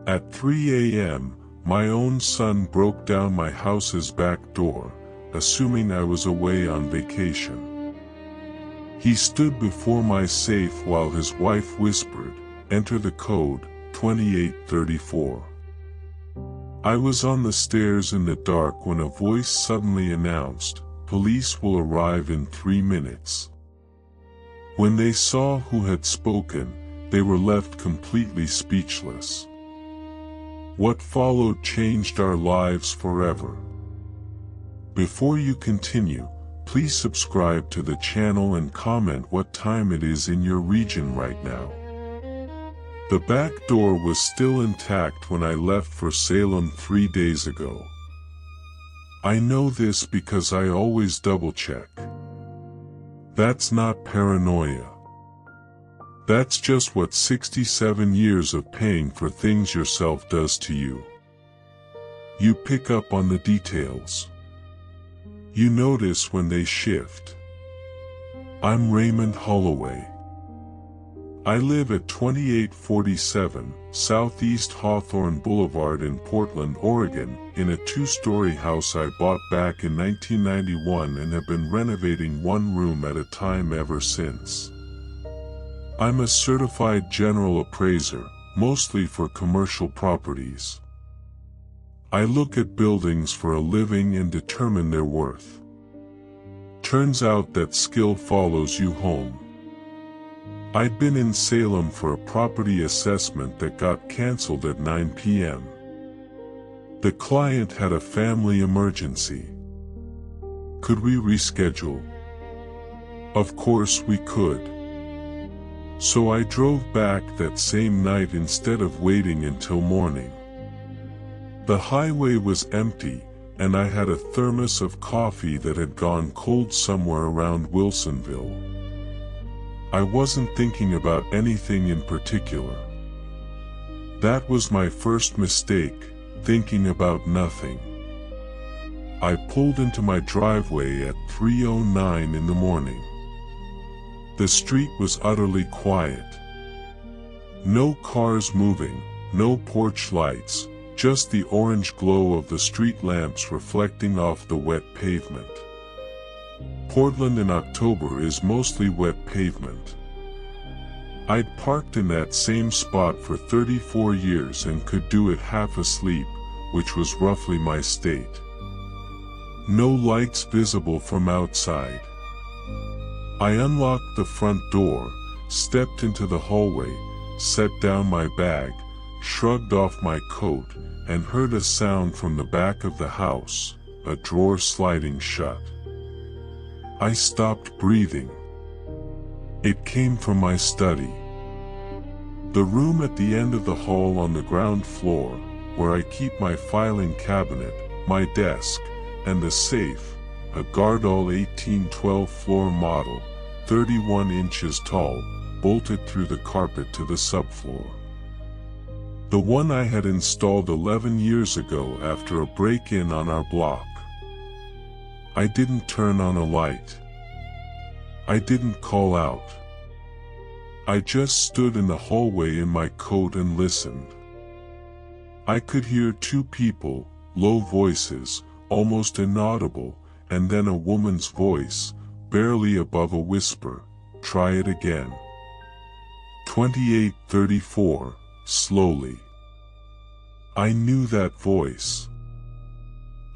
At 3 a.m., my own son broke down my house's back door, assuming I was away on vacation. He stood before my safe while his wife whispered, "Enter the code, 2834. I was on the stairs in the dark when a voice suddenly announced, "Police will arrive in 3 minutes." When they saw who had spoken, they were left completely speechless. What followed changed our lives forever. Before you continue, please subscribe to the channel and comment what time it is in your region right now. The back door was still intact when I left for Salem 3 days ago. I know this because I always double-check. That's not paranoia. That's just what 67 years of paying for things yourself does to you. You pick up on the details. You notice when they shift. I'm Raymond Holloway. I live at 2847 Southeast Hawthorne Boulevard in Portland, Oregon, in a 2-story house I bought back in 1991 and have been renovating one room at a time ever since. I'm a certified general appraiser, mostly for commercial properties. I look at buildings for a living and determine their worth. Turns out that skill follows you home. I'd been in Salem for a property assessment that got canceled at 9 p.m. The client had a family emergency. Could we reschedule? Of course we could. So I drove back that same night instead of waiting until morning. The highway was empty, and I had a thermos of coffee that had gone cold somewhere around Wilsonville. I wasn't thinking about anything in particular. That was my first mistake, thinking about nothing. I pulled into my driveway at 3:09 in the morning. The street was utterly quiet. No cars moving, no porch lights, just the orange glow of the street lamps reflecting off the wet pavement. Portland in October is mostly wet pavement. I'd parked in that same spot for 34 years and could do it half asleep, which was roughly my state. No lights visible from outside. I unlocked the front door, stepped into the hallway, set down my bag, shrugged off my coat, and heard a sound from the back of the house, a drawer sliding shut. I stopped breathing. It came from my study. The room at the end of the hall on the ground floor, where I keep my filing cabinet, my desk, and the safe, a Gardol 1812 floor model, 31 inches tall, bolted through the carpet to the subfloor. The one I had installed 11 years ago after a break-in on our block. I didn't turn on a light. I didn't call out. I just stood in the hallway in my coat and listened. I could hear 2 people, low voices, almost inaudible, and then a woman's voice, barely above a whisper, "Try it again." 2834, slowly. I knew that voice.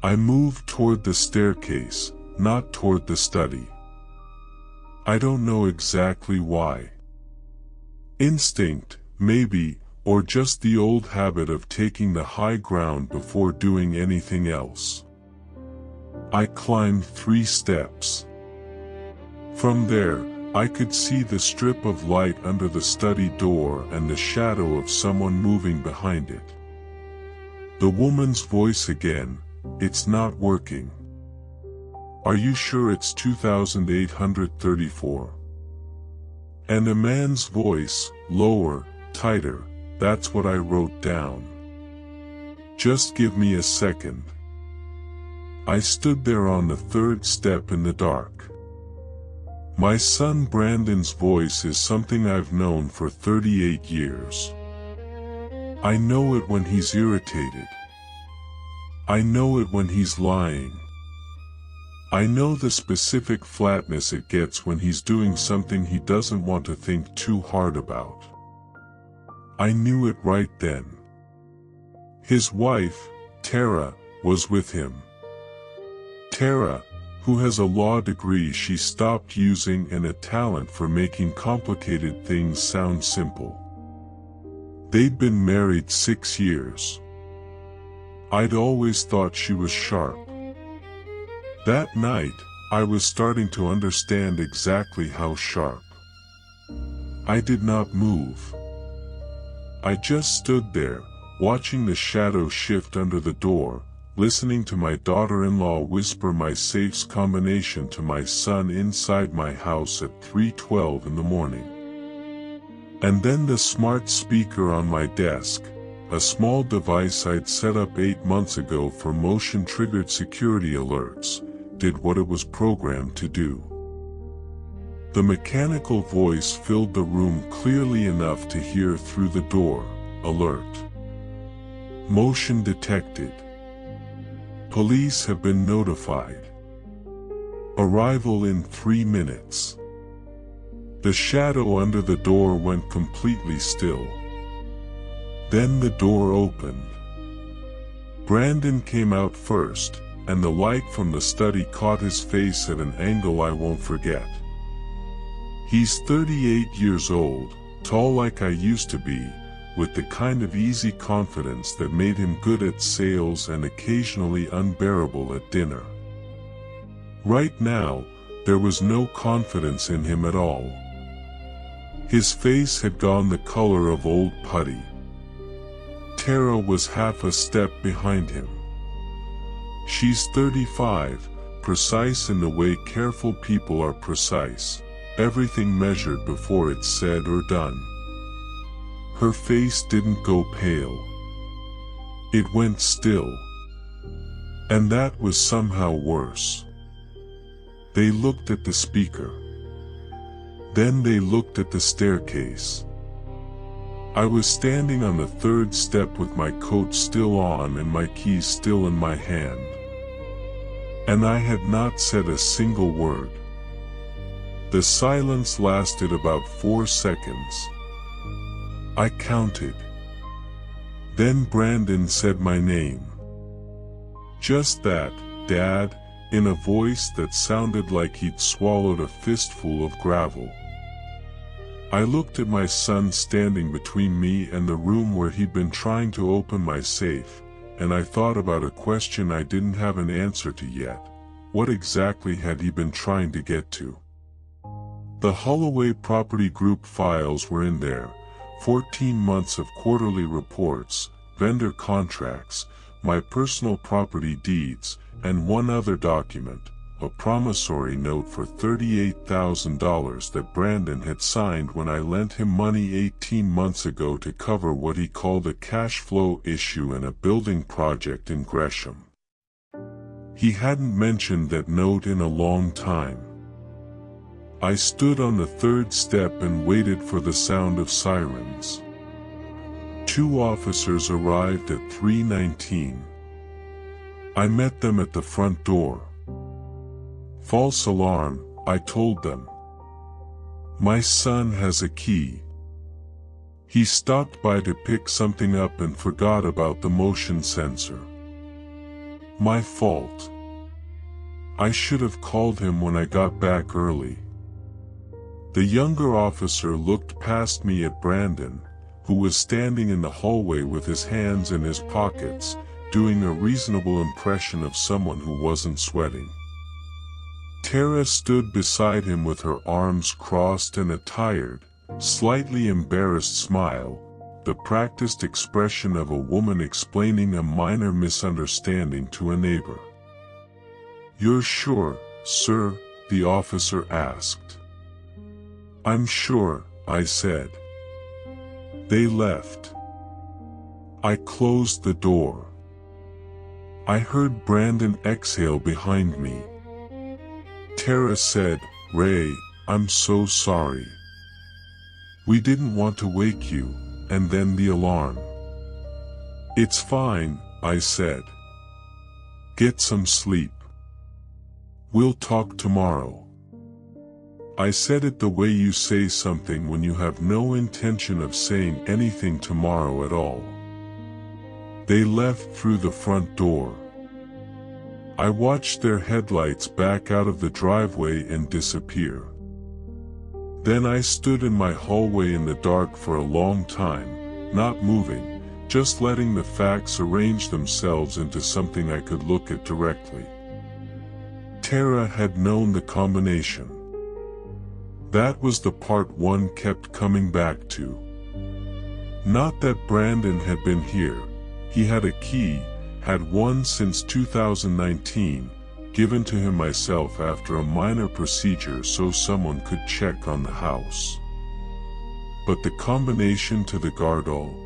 I moved toward the staircase, not toward the study. I don't know exactly why. Instinct, maybe, or just the old habit of taking the high ground before doing anything else. I climbed 3 steps. From there, I could see the strip of light under the study door and the shadow of someone moving behind it. The woman's voice again, "It's not working. Are you sure it's 2834? And a man's voice, lower, tighter, "That's what I wrote down. Just give me a second." I stood there on the 3rd step in the dark. My son Brandon's voice is something I've known for 38 years. I know it when he's irritated. I know it when he's lying. I know the specific flatness it gets when he's doing something he doesn't want to think too hard about. I knew it right then. His wife, Tara, was with him. Tara, who has a law degree she stopped using and a talent for making complicated things sound simple. They'd been married 6 years. I'd always thought she was sharp. That night, I was starting to understand exactly how sharp. I did not move. I just stood there, watching the shadow shift under the door, listening to my daughter-in-law whisper my safe's combination to my son inside my house at 3:12 in the morning. And then the smart speaker on my desk, a small device I'd set up 8 months ago for motion-triggered security alerts, did what it was programmed to do. The mechanical voice filled the room clearly enough to hear through the door. Alert. Motion detected. Police have been notified. Arrival in 3 minutes. The shadow under the door went completely still. Then the door opened. Brandon came out first, and the light from the study caught his face at an angle I won't forget. He's 38 years old, tall like I used to be, with the kind of easy confidence that made him good at sales and occasionally unbearable at dinner. Right now, there was no confidence in him at all. His face had gone the color of old putty. Tara was half a step behind him. She's 35, precise in the way careful people are precise, everything measured before it's said or done. Her face didn't go pale. It went still. And that was somehow worse. They looked at the speaker. Then they looked at the staircase. I was standing on the 3rd step with my coat still on and my keys still in my hand. And I had not said a single word. The silence lasted about 4 seconds. I counted. Then Brandon said my name. Just that, Dad, in a voice that sounded like he'd swallowed a fistful of gravel. I looked at my son standing between me and the room where he'd been trying to open my safe, and I thought about a question I didn't have an answer to yet. What exactly had he been trying to get to? The Holloway Property Group files were in there, 14 months of quarterly reports, vendor contracts, my personal property deeds, and one other document, a promissory note for $38,000 that Brandon had signed when I lent him money 18 months ago to cover what he called a cash flow issue in a building project in Gresham. He hadn't mentioned that note in a long time. I stood on the 3rd step and waited for the sound of sirens. 2 officers arrived at 3:19. I met them at the front door. False alarm, I told them. My son has a key. He stopped by to pick something up and forgot about the motion sensor. My fault. I should have called him when I got back early. The younger officer looked past me at Brandon, who was standing in the hallway with his hands in his pockets, doing a reasonable impression of someone who wasn't sweating. Tara stood beside him with her arms crossed and a tired, slightly embarrassed smile, the practiced expression of a woman explaining a minor misunderstanding to a neighbor. "You're sure, sir?" the officer asked. "I'm sure," I said. They left. I closed the door. I heard Brandon exhale behind me. Tara said, "Ray, I'm so sorry. We didn't want to wake you," and then the alarm. It's fine, I said. Get some sleep. We'll talk tomorrow. I said it the way you say something when you have no intention of saying anything tomorrow at all. They left through the front door. I watched their headlights back out of the driveway and disappear. Then I stood in my hallway in the dark for a long time, not moving, just letting the facts arrange themselves into something I could look at directly. Tara had known the combination. That was the part one kept coming back to. Not that Brandon had been here. He had a key, had one since 2019, given to him myself after a minor procedure so someone could check on the house. But the combination to the Gardol?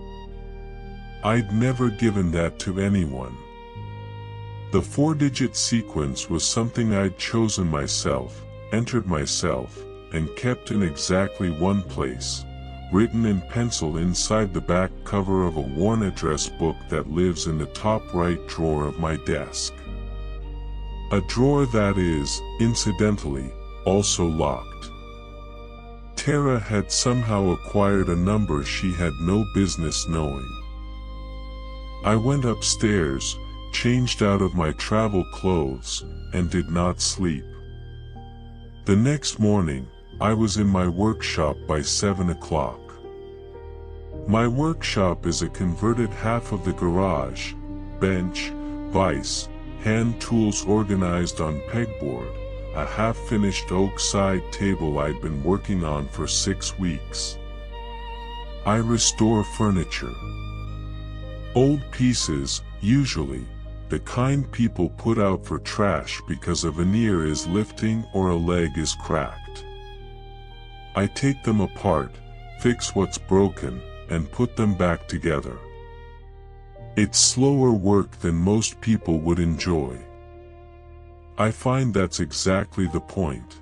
I'd never given that to anyone. The 4-digit sequence was something I'd chosen myself, entered myself, and kept in exactly one place, written in pencil inside the back cover of a worn address book that lives in the top right drawer of my desk. A drawer that is, incidentally, also locked. Tara had somehow acquired a number she had no business knowing. I went upstairs, changed out of my travel clothes, and did not sleep. The next morning, I was in my workshop by 7 o'clock. My workshop is a converted half of the garage, bench, vise, hand tools organized on pegboard, a half-finished oak side table I'd been working on for 6 weeks. I restore furniture. Old pieces, usually, the kind people put out for trash because a veneer is lifting or a leg is cracked. I take them apart, fix what's broken, and put them back together. It's slower work than most people would enjoy. I find that's exactly the point.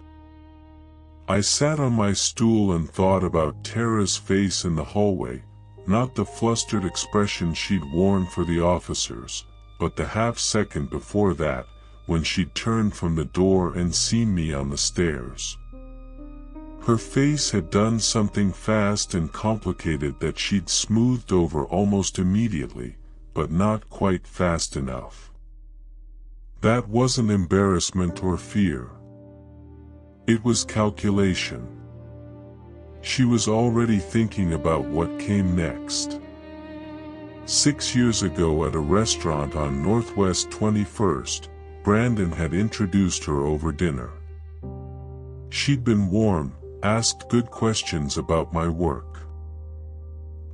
I sat on my stool and thought about Tara's face in the hallway, not the flustered expression she'd worn for the officers, but the half-second before that, when she'd turned from the door and seen me on the stairs. Her face had done something fast and complicated that she'd smoothed over almost immediately, but not quite fast enough. That wasn't embarrassment or fear. It was calculation. She was already thinking about what came next. 6 years ago at a restaurant on Northwest 21st, Brandon had introduced her over dinner. She'd been warm, asked good questions about my work.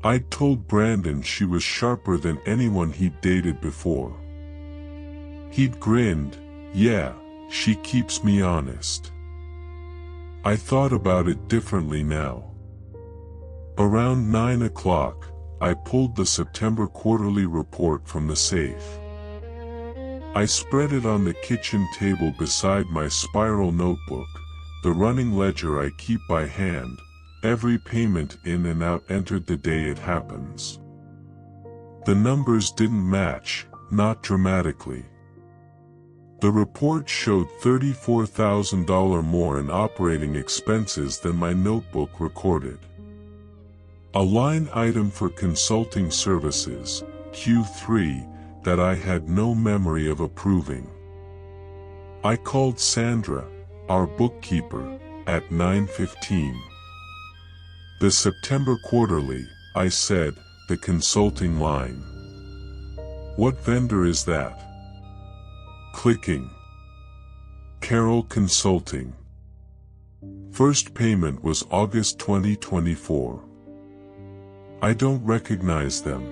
I'd told Brandon she was sharper than anyone he'd dated before. He'd grinned, yeah, she keeps me honest. I thought about it differently now. Around 9 o'clock, I pulled the September quarterly report from the safe. I spread it on the kitchen table beside my spiral notebook, the running ledger I keep by hand, every payment in and out entered the day it happens. The numbers didn't match, not dramatically. The report showed $34,000 more in operating expenses than my notebook recorded. A line item for consulting services, Q3, that I had no memory of approving. I called Sandra, our bookkeeper, at 9:15. The September quarterly, I said, the consulting line. What vendor is that? Clicking. Carroll Consulting. First payment was August 2024. I don't recognize them.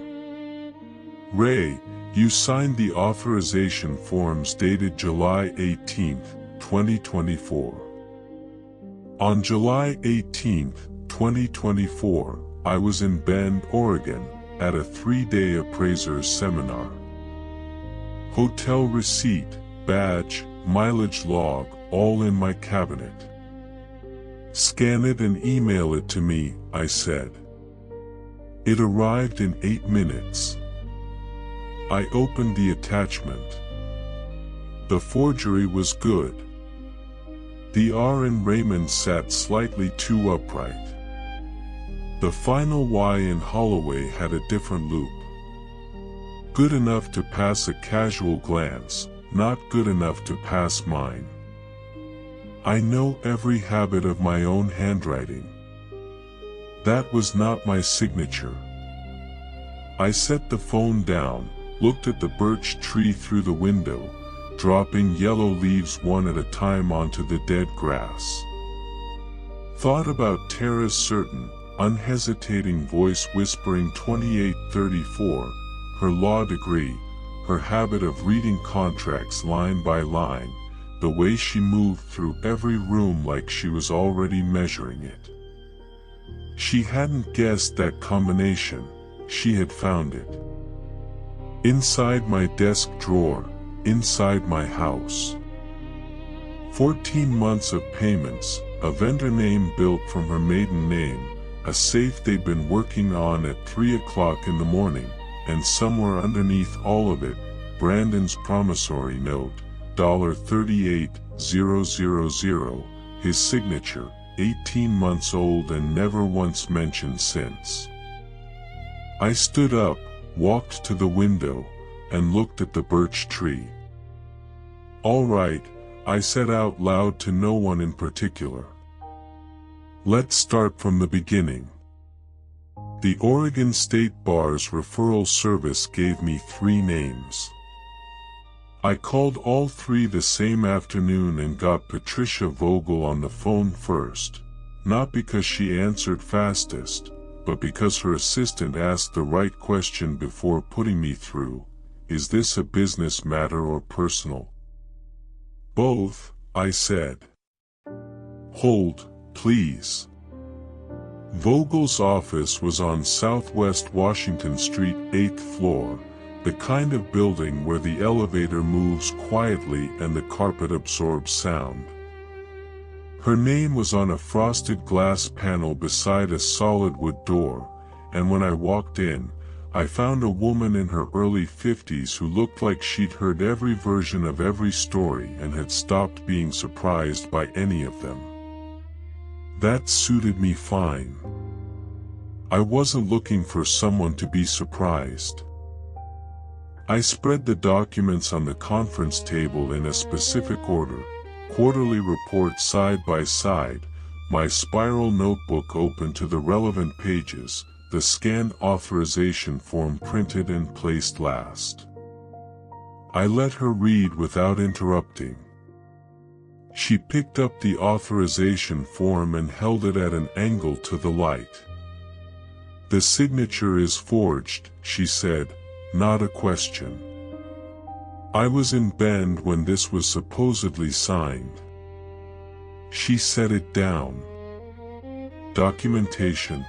Ray, you signed the authorization forms dated July 18, 2024. On July 18, 2024, I was in Bend, Oregon, at a 3-day appraiser's seminar. Hotel receipt, badge, mileage log, all in my cabinet. Scan it and email it to me, I said. It arrived in 8 minutes. I opened the attachment. The forgery was good. The R in Raymond sat slightly too upright. The final Y in Holloway had a different loop. Good enough to pass a casual glance, not good enough to pass mine. I know every habit of my own handwriting. That was not my signature. I set the phone down, looked at the birch tree through the window, dropping yellow leaves one at a time onto the dead grass. Thought about Tara's certain, unhesitating voice whispering 2834, her law degree, her habit of reading contracts line by line, the way she moved through every room like she was already measuring it. She hadn't guessed that combination, she had found it. Inside my desk drawer, inside my house. 14 months of payments, a vendor name built from her maiden name, a safe they'd been working on at 3 o'clock in the morning, and somewhere underneath all of it, Brandon's promissory note, $38,000, his signature, 18 months old and never once mentioned since. I stood up, walked to the window, and looked at the birch tree. All right, I said out loud to no one in particular. Let's start from the beginning. The Oregon State Bar's referral service gave me 3 names. I called all 3 the same afternoon and got Patricia Vogel on the phone first, not because she answered fastest, but because her assistant asked the right question before putting me through. Is this a business matter or personal? Both, I said. Hold, please. Vogel's office was on Southwest Washington Street, 8th floor, the kind of building where the elevator moves quietly and the carpet absorbs sound. Her name was on a frosted glass panel beside a solid wood door, and when I walked in, I found a woman in her early 50s who looked like she'd heard every version of every story and had stopped being surprised by any of them. That suited me fine. I wasn't looking for someone to be surprised. I spread the documents on the conference table in a specific order, quarterly report side by side, my spiral notebook open to the relevant pages, the scanned authorization form printed and placed last. I let her read without interrupting. She picked up the authorization form and held it at an angle to the light. The signature is forged, she said, not a question. I was in Bend when this was supposedly signed. She set it down. Documentation.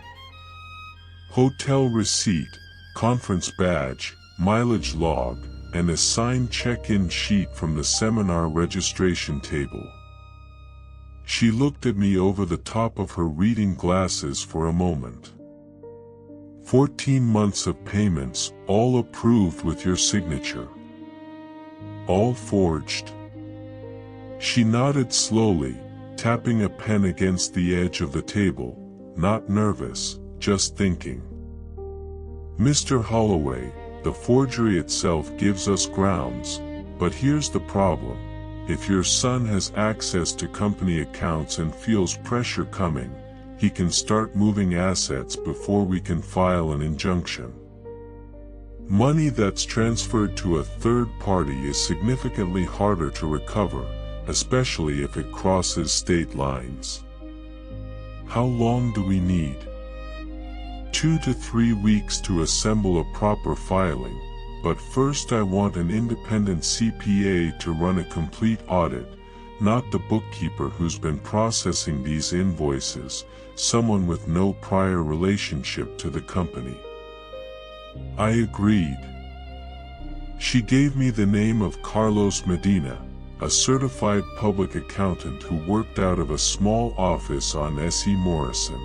Hotel receipt, conference badge, mileage log, and a signed check-in sheet from the seminar registration table. She looked at me over the top of her reading glasses for a moment. 14 months of payments, all approved with your signature. All forged. She nodded slowly, tapping a pen against the edge of the table, not nervous, just thinking. Mr. Holloway, the forgery itself gives us grounds, but here's the problem. If your son has access to company accounts and feels pressure coming, he can start moving assets before we can file an injunction. Money that's transferred to a third party is significantly harder to recover, especially if it crosses state lines. How long do we need? 2 to 3 weeks to assemble a proper filing, but first I want an independent CPA to run a complete audit, not the bookkeeper who's been processing these invoices, someone with no prior relationship to the company. I agreed. She gave me the name of Carlos Medina, a certified public accountant who worked out of a small office on S.E. Morrison.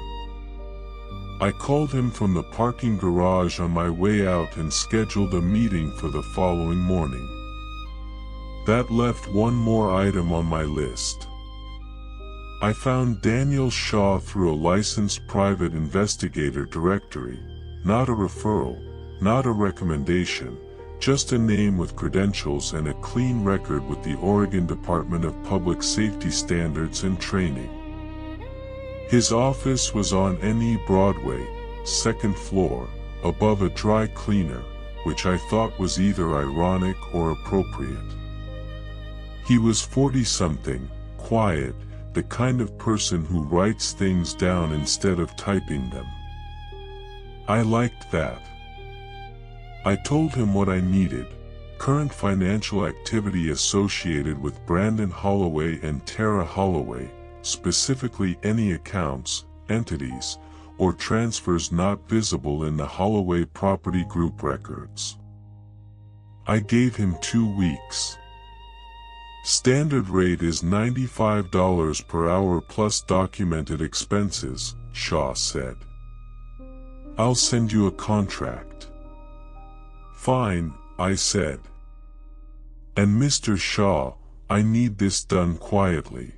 I called him from the parking garage on my way out and scheduled a meeting for the following morning. That left one more item on my list. I found Daniel Shaw through a licensed private investigator directory, not a referral, not a recommendation, just a name with credentials and a clean record with the Oregon Department of Public Safety Standards and Training. His office was on NE Broadway, second floor, above a dry cleaner, which I thought was either ironic or appropriate. He was 40-something, quiet, the kind of person who writes things down instead of typing them. I liked that. I told him what I needed: current financial activity associated with Brandon Holloway and Tara Holloway, specifically any accounts, entities, or transfers not visible in the Holloway Property Group records. I gave him 2 weeks. Standard rate is $95 per hour plus documented expenses, Shaw said. I'll send you a contract. Fine, I said. And Mr. Shaw, I need this done quietly.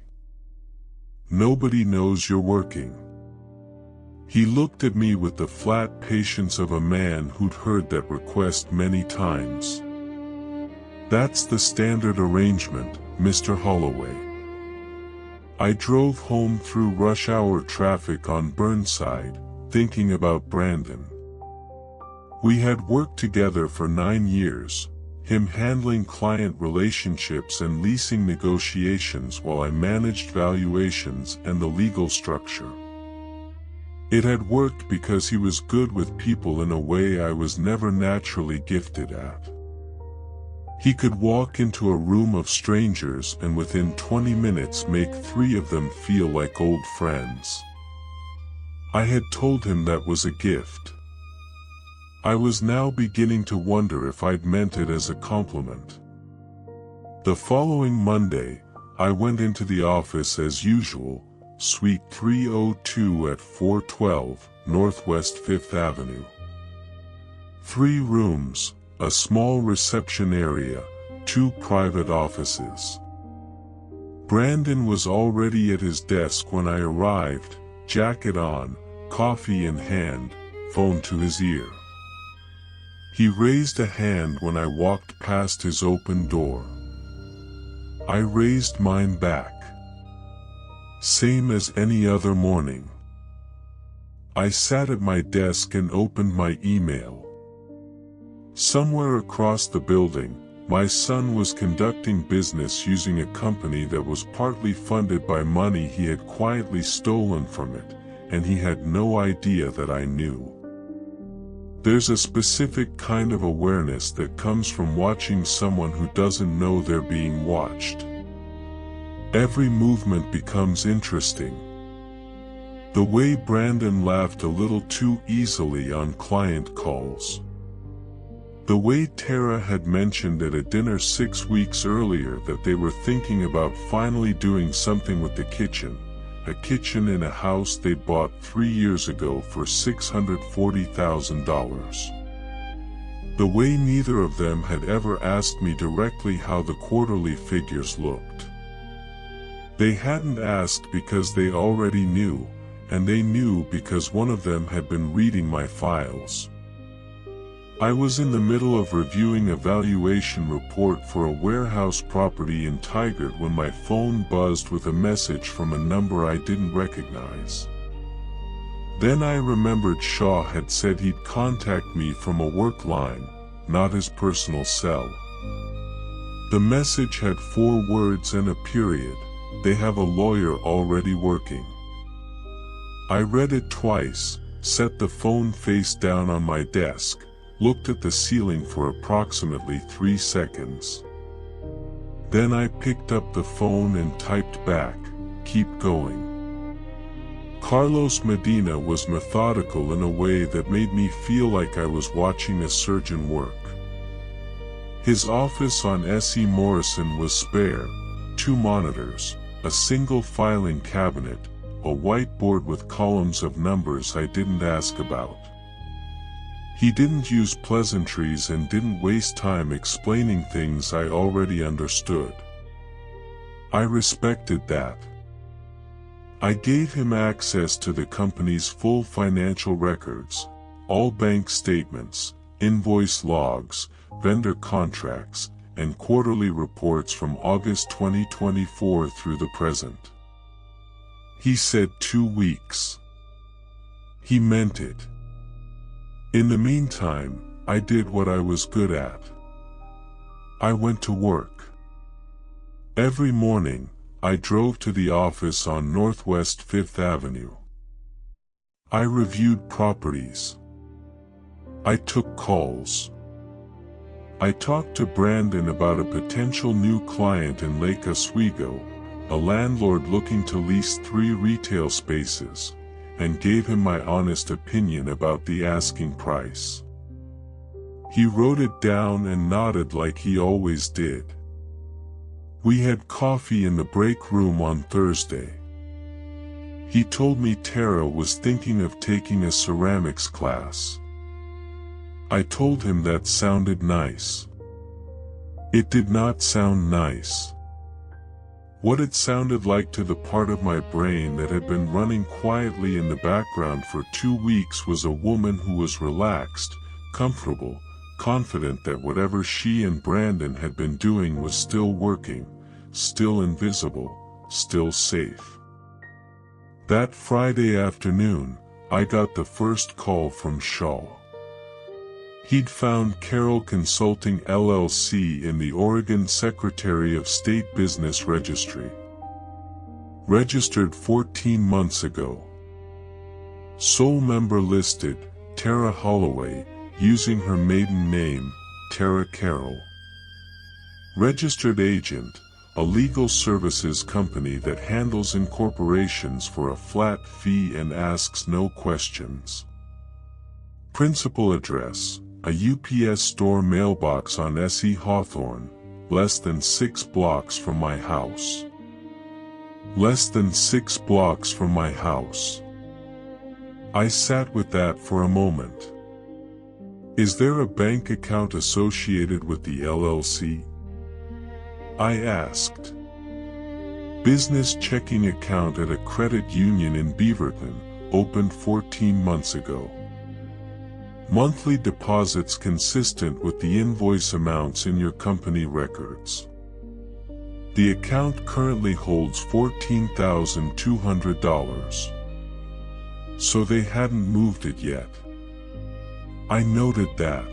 Nobody knows you're working. He looked at me with the flat patience of a man who'd heard that request many times. That's the standard arrangement, Mr. Holloway. I drove home through rush hour traffic on Burnside, thinking about Brandon. We had worked together for 9 years, him handling client relationships and leasing negotiations while I managed valuations and the legal structure. It had worked because he was good with people in a way I was never naturally gifted at. He could walk into a room of strangers and within 20 minutes make 3 of them feel like old friends. I had told him that was a gift. I was now beginning to wonder if I'd meant it as a compliment. The following Monday, I went into the office as usual, Suite 302 at 412 Northwest 5th Avenue. 3 rooms, a small reception area, 2 private offices. Brandon was already at his desk when I arrived, jacket on, coffee in hand, phone to his ear. He raised a hand when I walked past his open door. I raised mine back. Same as any other morning. I sat at my desk and opened my email. Somewhere across the building, my son was conducting business using a company that was partly funded by money he had quietly stolen from it, and he had no idea that I knew. There's a specific kind of awareness that comes from watching someone who doesn't know they're being watched. Every movement becomes interesting. The way Brandon laughed a little too easily on client calls. The way Tara had mentioned at a dinner 6 weeks earlier that they were thinking about finally doing something with the kitchen, a kitchen in a house they'd bought 3 years ago for $640,000. The way neither of them had ever asked me directly how the quarterly figures looked. They hadn't asked because they already knew, and they knew because one of them had been reading my files. I was in the middle of reviewing a valuation report for a warehouse property in Tigard when my phone buzzed with a message from a number I didn't recognize. Then I remembered Shaw had said he'd contact me from a work line, not his personal cell. The message had 4 words and a period. They have a lawyer already working. I read it twice, set the phone face down on my desk, looked at the ceiling for approximately 3 seconds. Then I picked up the phone and typed back, "Keep going." Carlos Medina was methodical in a way that made me feel like I was watching a surgeon work. His office on S.E. Morrison was spare, 2 monitors, a single filing cabinet, a whiteboard with columns of numbers I didn't ask about. He didn't use pleasantries and didn't waste time explaining things I already understood. I respected that. I gave him access to the company's full financial records, all bank statements, invoice logs, vendor contracts, and quarterly reports from August 2024 through the present. He said 2 weeks. He meant it. In the meantime, I did what I was good at. I went to work. Every morning, I drove to the office on Northwest 5th Avenue. I reviewed properties. I took calls. I talked to Brandon about a potential new client in Lake Oswego, a landlord looking to lease 3 retail spaces, and gave him my honest opinion about the asking price. He wrote it down and nodded like he always did. We had coffee in the break room on Thursday. He told me Tara was thinking of taking a ceramics class. I told him that sounded nice. It did not sound nice. What it sounded like to the part of my brain that had been running quietly in the background for 2 weeks was a woman who was relaxed, comfortable, confident that whatever she and Brandon had been doing was still working, still invisible, still safe. That Friday afternoon, I got the first call from Shaw. He'd found Carroll Consulting LLC in the Oregon Secretary of State Business Registry. Registered 14 months ago. Sole member listed, Tara Holloway, using her maiden name, Tara Carroll. Registered agent, a legal services company that handles incorporations for a flat fee and asks no questions. Principal address, a UPS store mailbox on S.E. Hawthorne, less than 6 blocks from my house. Less than 6 blocks from my house. I sat with that for a moment. Is there a bank account associated with the LLC? I asked. Business checking account at a credit union in Beaverton, opened 14 months ago. Monthly deposits consistent with the invoice amounts in your company records. The account currently holds $14,200. So they hadn't moved it yet. I noted that.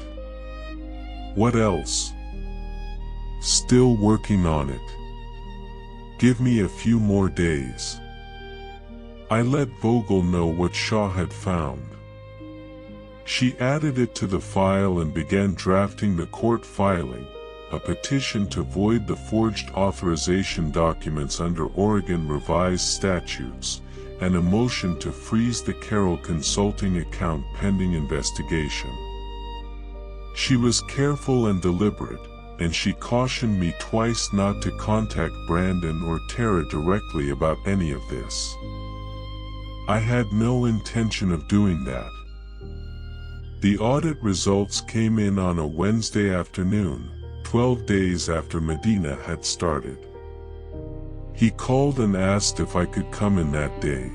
What else? Still working on it. Give me a few more days. I let Vogel know what Shaw had found. She added it to the file and began drafting the court filing, a petition to void the forged authorization documents under Oregon revised statutes, and a motion to freeze the Carroll Consulting account pending investigation. She was careful and deliberate, and she cautioned me twice not to contact Brandon or Tara directly about any of this. I had no intention of doing that. The audit results came in on a Wednesday afternoon, 12 days after Medina had started. He called and asked if I could come in that day.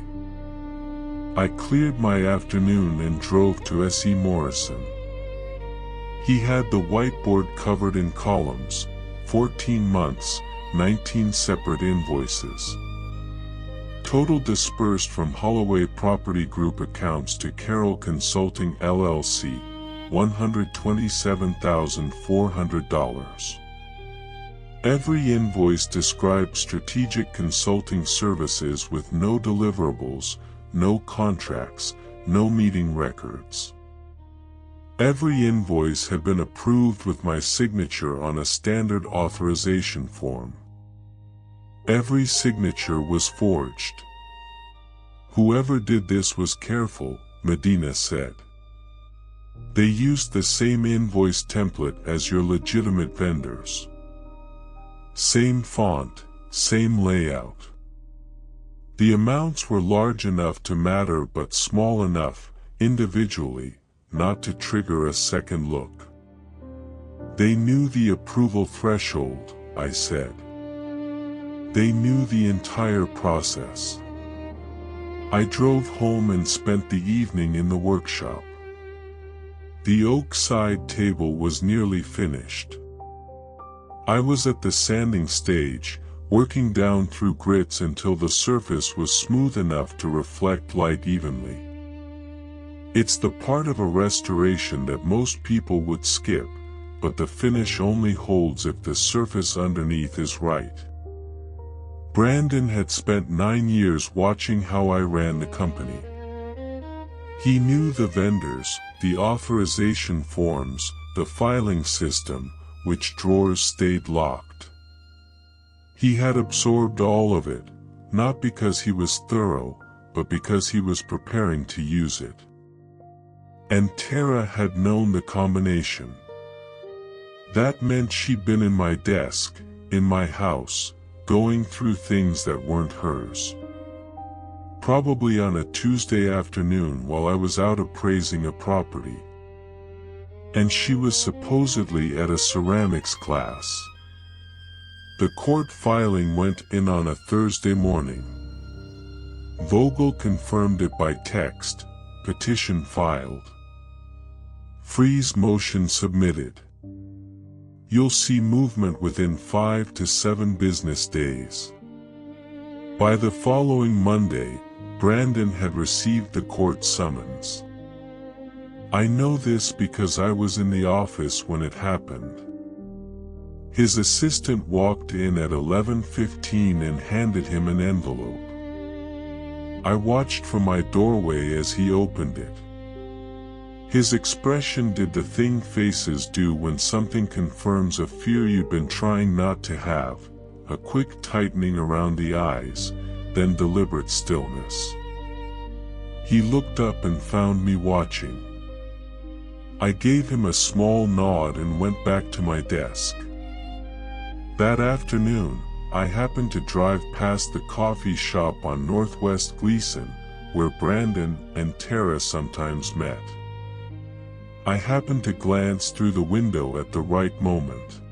I cleared my afternoon and drove to S.E. Morrison. He had the whiteboard covered in columns, 14 months, 19 separate invoices. Total disbursed from Holloway Property Group accounts to Carroll Consulting LLC, $127,400. Every invoice described strategic consulting services with no deliverables, no contracts, no meeting records. Every invoice had been approved with my signature on a standard authorization form. Every signature was forged. Whoever did this was careful, Medina said. They used the same invoice template as your legitimate vendors. Same font, same layout. The amounts were large enough to matter but small enough, individually, not to trigger a second look. They knew the approval threshold, I said. They knew the entire process. I drove home and spent the evening in the workshop. The oak side table was nearly finished. I was at the sanding stage, working down through grits until the surface was smooth enough to reflect light evenly. It's the part of a restoration that most people would skip, but the finish only holds if the surface underneath is right. Brandon had spent 9 years watching how I ran the company. He knew the vendors, the authorization forms, the filing system, which drawers stayed locked. He had absorbed all of it, not because he was thorough, but because he was preparing to use it. And Tara had known the combination. That meant she'd been in my desk, in my house, going through things that weren't hers. Probably on a Tuesday afternoon while I was out appraising a property. And she was supposedly at a ceramics class. The court filing went in on a Thursday morning. Vogel confirmed it by text, petition filed. Freeze motion submitted. You'll see movement within 5 to 7 business days. By the following Monday, Brandon had received the court summons. I know this because I was in the office when it happened. His assistant walked in at 11:15 and handed him an envelope. I watched from my doorway as he opened it. His expression did the thing faces do when something confirms a fear you've been trying not to have, a quick tightening around the eyes, then deliberate stillness. He looked up and found me watching. I gave him a small nod and went back to my desk. That afternoon, I happened to drive past the coffee shop on Northwest Gleason, where Brandon and Tara sometimes met. I happened to glance through the window at the right moment.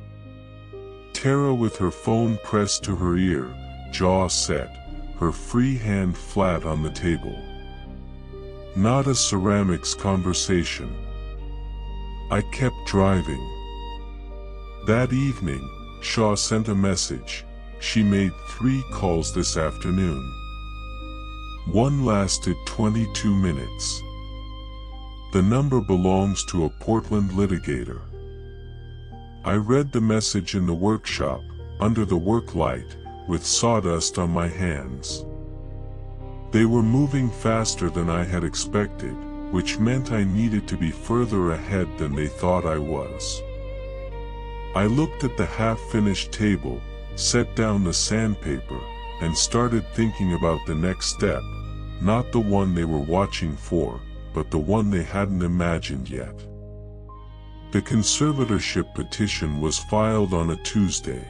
Tara with her phone pressed to her ear, jaw set, her free hand flat on the table. Not a ceramics conversation. I kept driving. That evening, Shaw sent a message. She made 3 calls this afternoon. One lasted 22 minutes. The number belongs to a Portland litigator. I read the message in the workshop, under the work light, with sawdust on my hands. They were moving faster than I had expected, which meant I needed to be further ahead than they thought I was. I looked at the half-finished table, set down the sandpaper, and started thinking about the next step, not the one they were watching for, but the one they hadn't imagined yet. The conservatorship petition was filed on a Tuesday.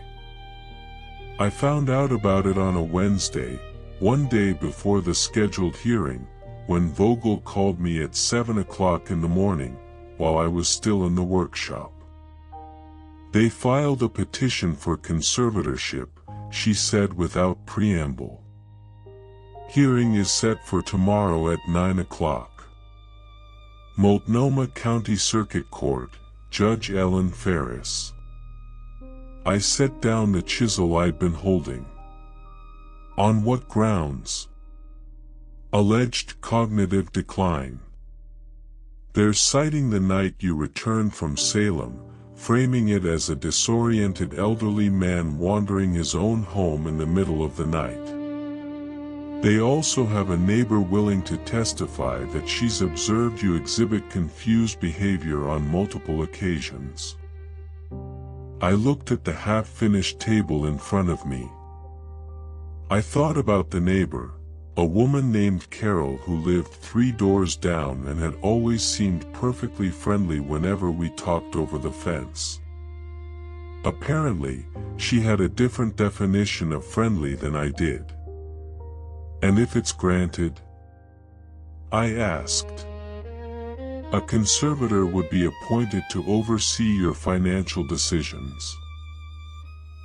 I found out about it on a Wednesday, one day before the scheduled hearing, when Vogel called me at 7 o'clock in the morning, while I was still in the workshop. They filed a petition for conservatorship, she said without preamble. Hearing is set for tomorrow at 9 o'clock. Multnomah County Circuit Court, Judge Ellen Ferris. I set down the chisel I'd been holding. On what grounds? Alleged cognitive decline. They're citing the night you returned from Salem, framing it as a disoriented elderly man wandering his own home in the middle of the night. They also have a neighbor willing to testify that she's observed you exhibit confused behavior on multiple occasions. I looked at the half-finished table in front of me. I thought about the neighbor, a woman named Carol who lived 3 doors down and had always seemed perfectly friendly whenever we talked over the fence. Apparently, she had a different definition of friendly than I did. And if it's granted? I asked. A conservator would be appointed to oversee your financial decisions.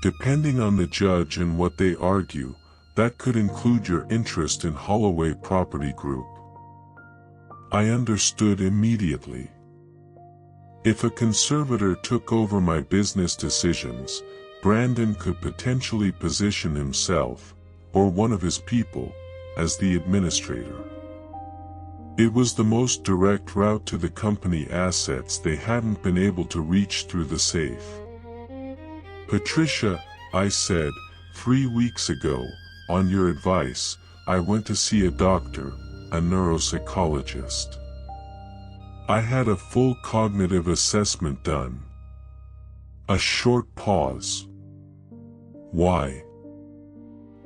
Depending on the judge and what they argue, that could include your interest in Holloway Property Group. I understood immediately. If a conservator took over my business decisions, Brandon could potentially position himself, or one of his people, as the administrator. It was the most direct route to the company assets they hadn't been able to reach through the safe. Patricia, I said, 3 weeks ago, on your advice, I went to see a doctor, a neuropsychologist. I had a full cognitive assessment done. A short pause. Why?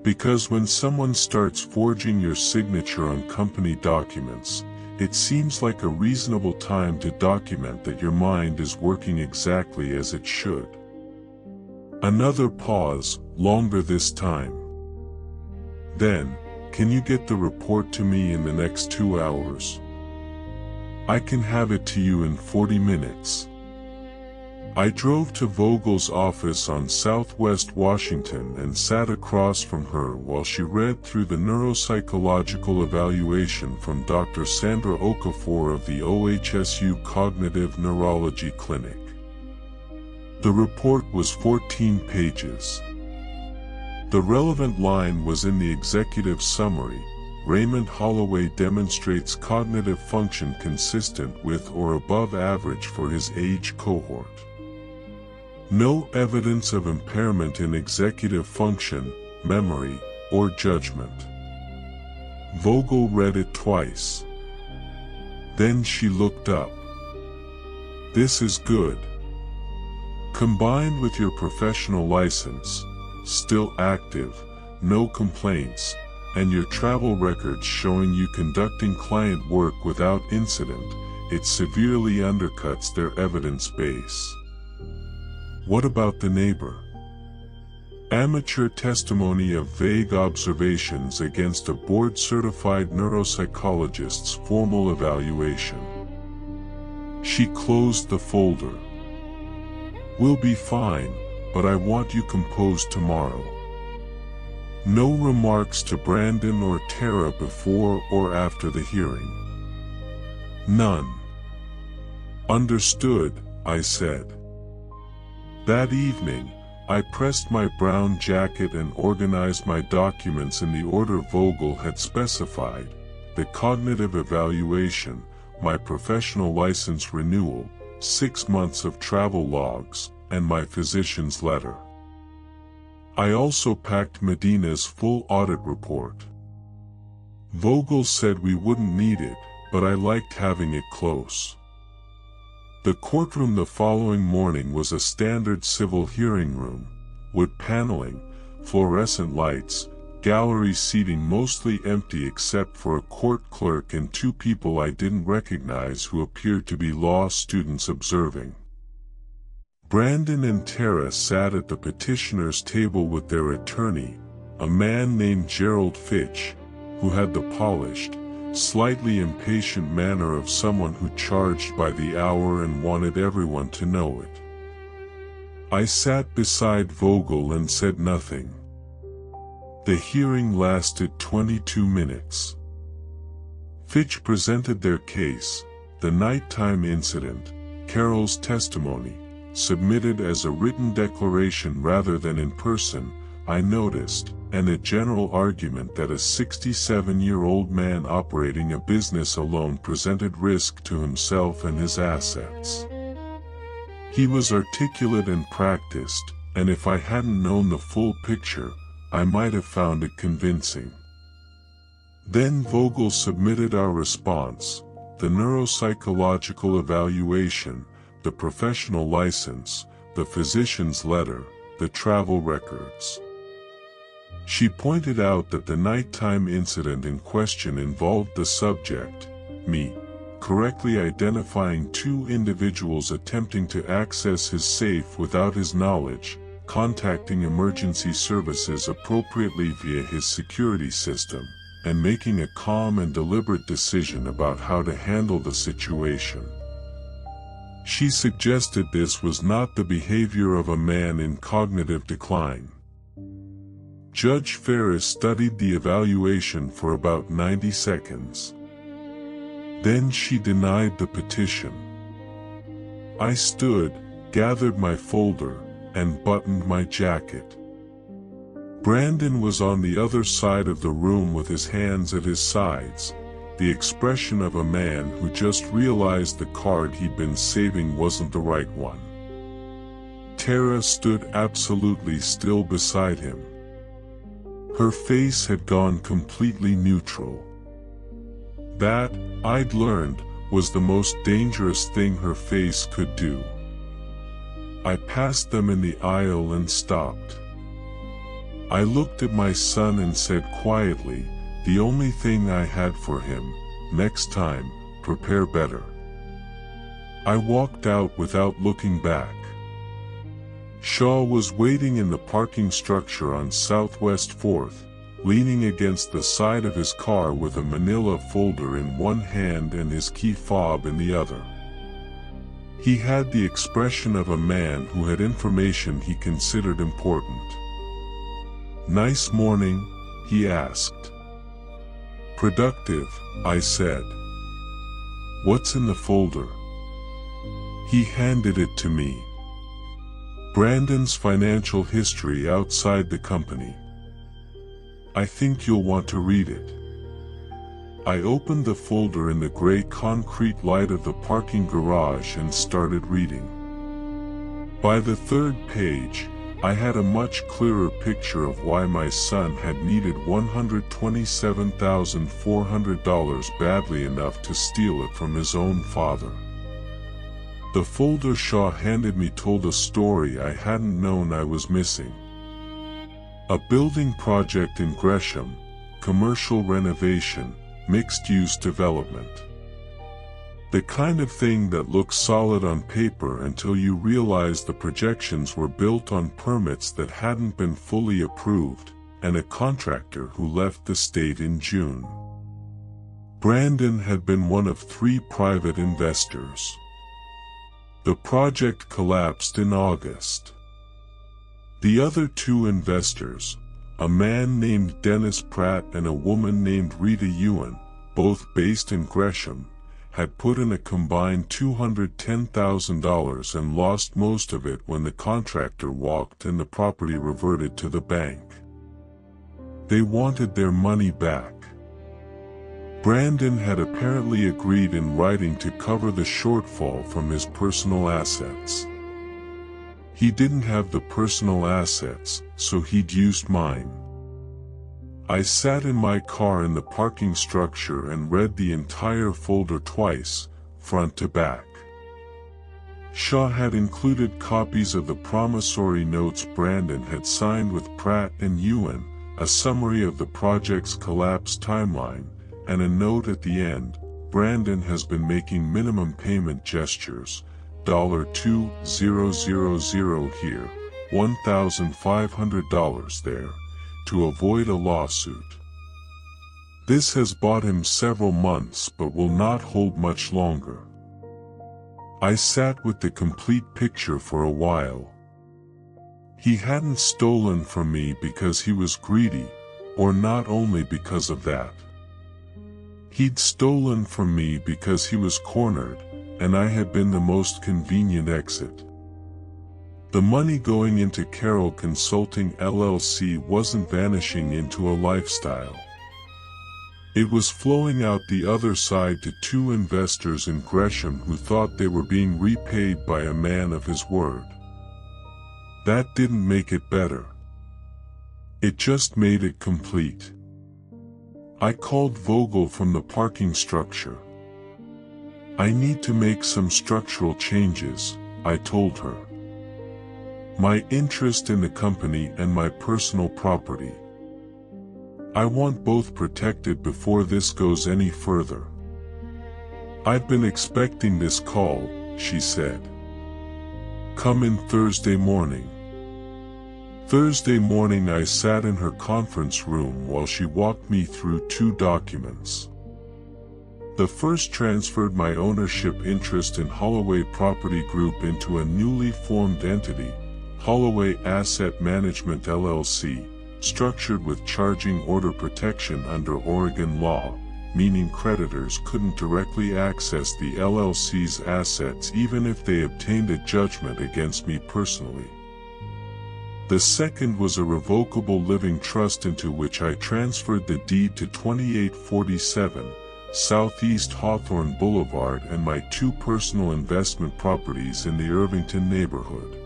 Because when someone starts forging your signature on company documents, it seems like a reasonable time to document that your mind is working exactly as it should. Another pause, longer this time. Then, can you get the report to me in the next 2 hours? I can have it to you in 40 minutes. I drove to Vogel's office on Southwest Washington and sat across from her while she read through the neuropsychological evaluation from Dr. Sandra Okafor of the OHSU Cognitive Neurology Clinic. The report was 14 pages. The relevant line was in the executive summary. Raymond Holloway demonstrates cognitive function consistent with or above average for his age cohort. No evidence of impairment in executive function, memory, or judgment. Vogel read it twice. Then she looked up. This is good. Combined with your professional license, still active, no complaints, and your travel records showing you conducting client work without incident, it severely undercuts their evidence base. What about the neighbor? Amateur testimony of vague observations against a board-certified neuropsychologist's formal evaluation. She closed the folder. We'll be fine, but I want you composed tomorrow. No remarks to Brandon or Tara before or after the hearing. None. Understood, I said. That evening, I pressed my brown jacket and organized my documents in the order Vogel had specified: the cognitive evaluation, my professional license renewal, 6 months of travel logs, and my physician's letter. I also packed Medina's full audit report. Vogel said we wouldn't need it, but I liked having it close. The courtroom the following morning was a standard civil hearing room, wood paneling, fluorescent lights, gallery seating mostly empty except for a court clerk and 2 people I didn't recognize who appeared to be law students observing. Brandon and Tara sat at the petitioner's table with their attorney, a man named Gerald Fitch, who had the polished, slightly impatient manner of someone who charged by the hour and wanted everyone to know it. I sat beside Vogel and said nothing. The hearing lasted 22 minutes. Fitch presented their case, the nighttime incident, Carol's testimony, submitted as a written declaration rather than in person, I noticed, and a general argument that a 67-year-old man operating a business alone presented risk to himself and his assets. He was articulate and practiced, and if I hadn't known the full picture, I might have found it convincing. Then Vogel submitted our response, the neuropsychological evaluation, the professional license, the physician's letter, the travel records. She pointed out that the nighttime incident in question involved the subject, me, correctly identifying 2 individuals attempting to access his safe without his knowledge, contacting emergency services appropriately via his security system, and making a calm and deliberate decision about how to handle the situation. She suggested this was not the behavior of a man in cognitive decline. Judge Ferris studied the evaluation for about 90 seconds. Then she denied the petition. I stood, gathered my folder, and buttoned my jacket. Brandon was on the other side of the room with his hands at his sides, the expression of a man who just realized the card he'd been saving wasn't the right one. Tara stood absolutely still beside him. Her face had gone completely neutral. That, I'd learned, was the most dangerous thing her face could do. I passed them in the aisle and stopped. I looked at my son and said quietly, the only thing I had for him, next time, prepare better. I walked out without looking back. Shaw was waiting in the parking structure on Southwest 4th, leaning against the side of his car with a manila folder in one hand and his key fob in the other. He had the expression of a man who had information he considered important. "Nice morning?" he asked. "Productive," I said. "What's in the folder?" He handed it to me. Brandon's financial history outside the company. "I think you'll want to read it." I opened the folder in the gray concrete light of the parking garage and started reading. By the third page, I had a much clearer picture of why my son had needed $127,400 badly enough to steal it from his own father. The folder Shaw handed me told a story I hadn't known I was missing. A building project in Gresham, commercial renovation, mixed-use development. The kind of thing that looks solid on paper until you realize the projections were built on permits that hadn't been fully approved, and a contractor who left the state in June. Brandon had been one of 3 private investors. The project collapsed in August. The other 2 investors, a man named Dennis Pratt and a woman named Rita Ewan, both based in Gresham, had put in a combined $210,000 and lost most of it when the contractor walked and the property reverted to the bank. They wanted their money back. Brandon had apparently agreed in writing to cover the shortfall from his personal assets. He didn't have the personal assets, so he'd used mine. I sat in my car in the parking structure and read the entire folder twice, front to back. Shaw had included copies of the promissory notes Brandon had signed with Pratt and Ewan, a summary of the project's collapse timeline, and a note at the end, "Brandon has been making minimum payment gestures, $2,000 here, $1,500 there, to avoid a lawsuit. This has bought him several months but will not hold much longer." I sat with the complete picture for a while. He hadn't stolen from me because he was greedy, or not only because of that. He'd stolen from me because he was cornered, and I had been the most convenient exit. The money going into Carroll Consulting LLC wasn't vanishing into a lifestyle. It was flowing out the other side to 2 investors in Gresham who thought they were being repaid by a man of his word. That didn't make it better. It just made it complete. I called Vogel from the parking structure. "I need to make some structural changes," I told her. "My interest in the company and my personal property. I want both protected before this goes any further." "I've been expecting this call," she said. "Come in Thursday morning." Thursday morning I sat in her conference room while she walked me through 2 documents. The first transferred my ownership interest in Holloway Property Group into a newly formed entity, Holloway Asset Management LLC, structured with charging order protection under Oregon law, meaning creditors couldn't directly access the LLC's assets even if they obtained a judgment against me personally. The second was a revocable living trust into which I transferred the deed to 2847 Southeast Hawthorne Boulevard and my 2 personal investment properties in the Irvington neighborhood.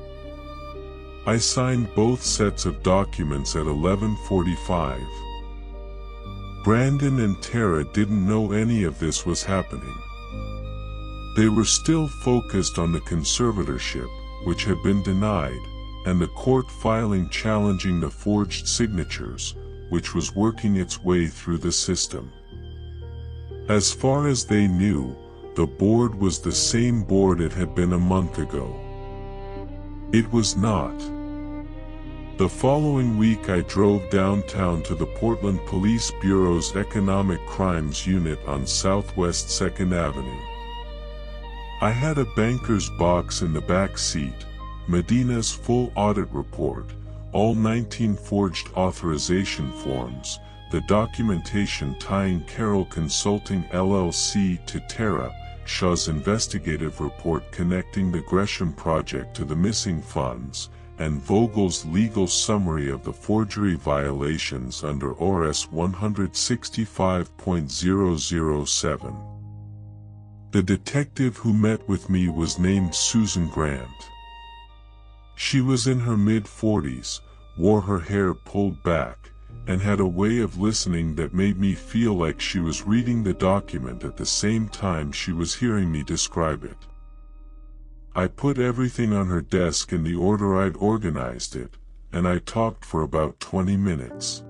I signed both sets of documents at 11:45. Brandon and Tara didn't know any of this was happening. They were still focused on the conservatorship, which had been denied, and the court filing challenging the forged signatures, which was working its way through the system. As far as they knew, the board was the same board it had been a month ago. It was not. The following week I drove downtown to the Portland Police Bureau's Economic Crimes Unit on Southwest 2nd Avenue. I had a banker's box in the back seat, Medina's full audit report, all 19 forged authorization forms, the documentation tying Carroll Consulting LLC to Tara Shaw's investigative report connecting the Gresham project to the missing funds, and Vogel's legal summary of the forgery violations under ORS 165.007. The detective who met with me was named Susan Grant. She was in her mid-40s, wore her hair pulled back, and had a way of listening that made me feel like she was reading the document at the same time she was hearing me describe it. I put everything on her desk in the order I'd organized it, and I talked for about 20 minutes.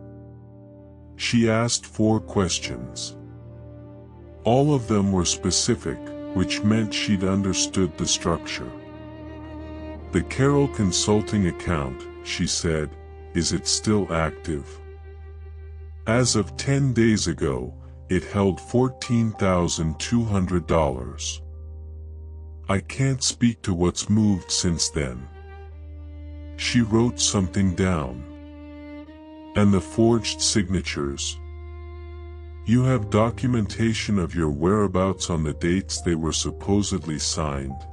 She asked 4 questions. All of them were specific, which meant she'd understood the structure. The Carroll Consulting account, she said, is it still active? As of 10 days ago, it held $14,200. I can't speak to what's moved since then. She wrote something down. And the forged signatures. You have documentation of your whereabouts on the dates they were supposedly signed.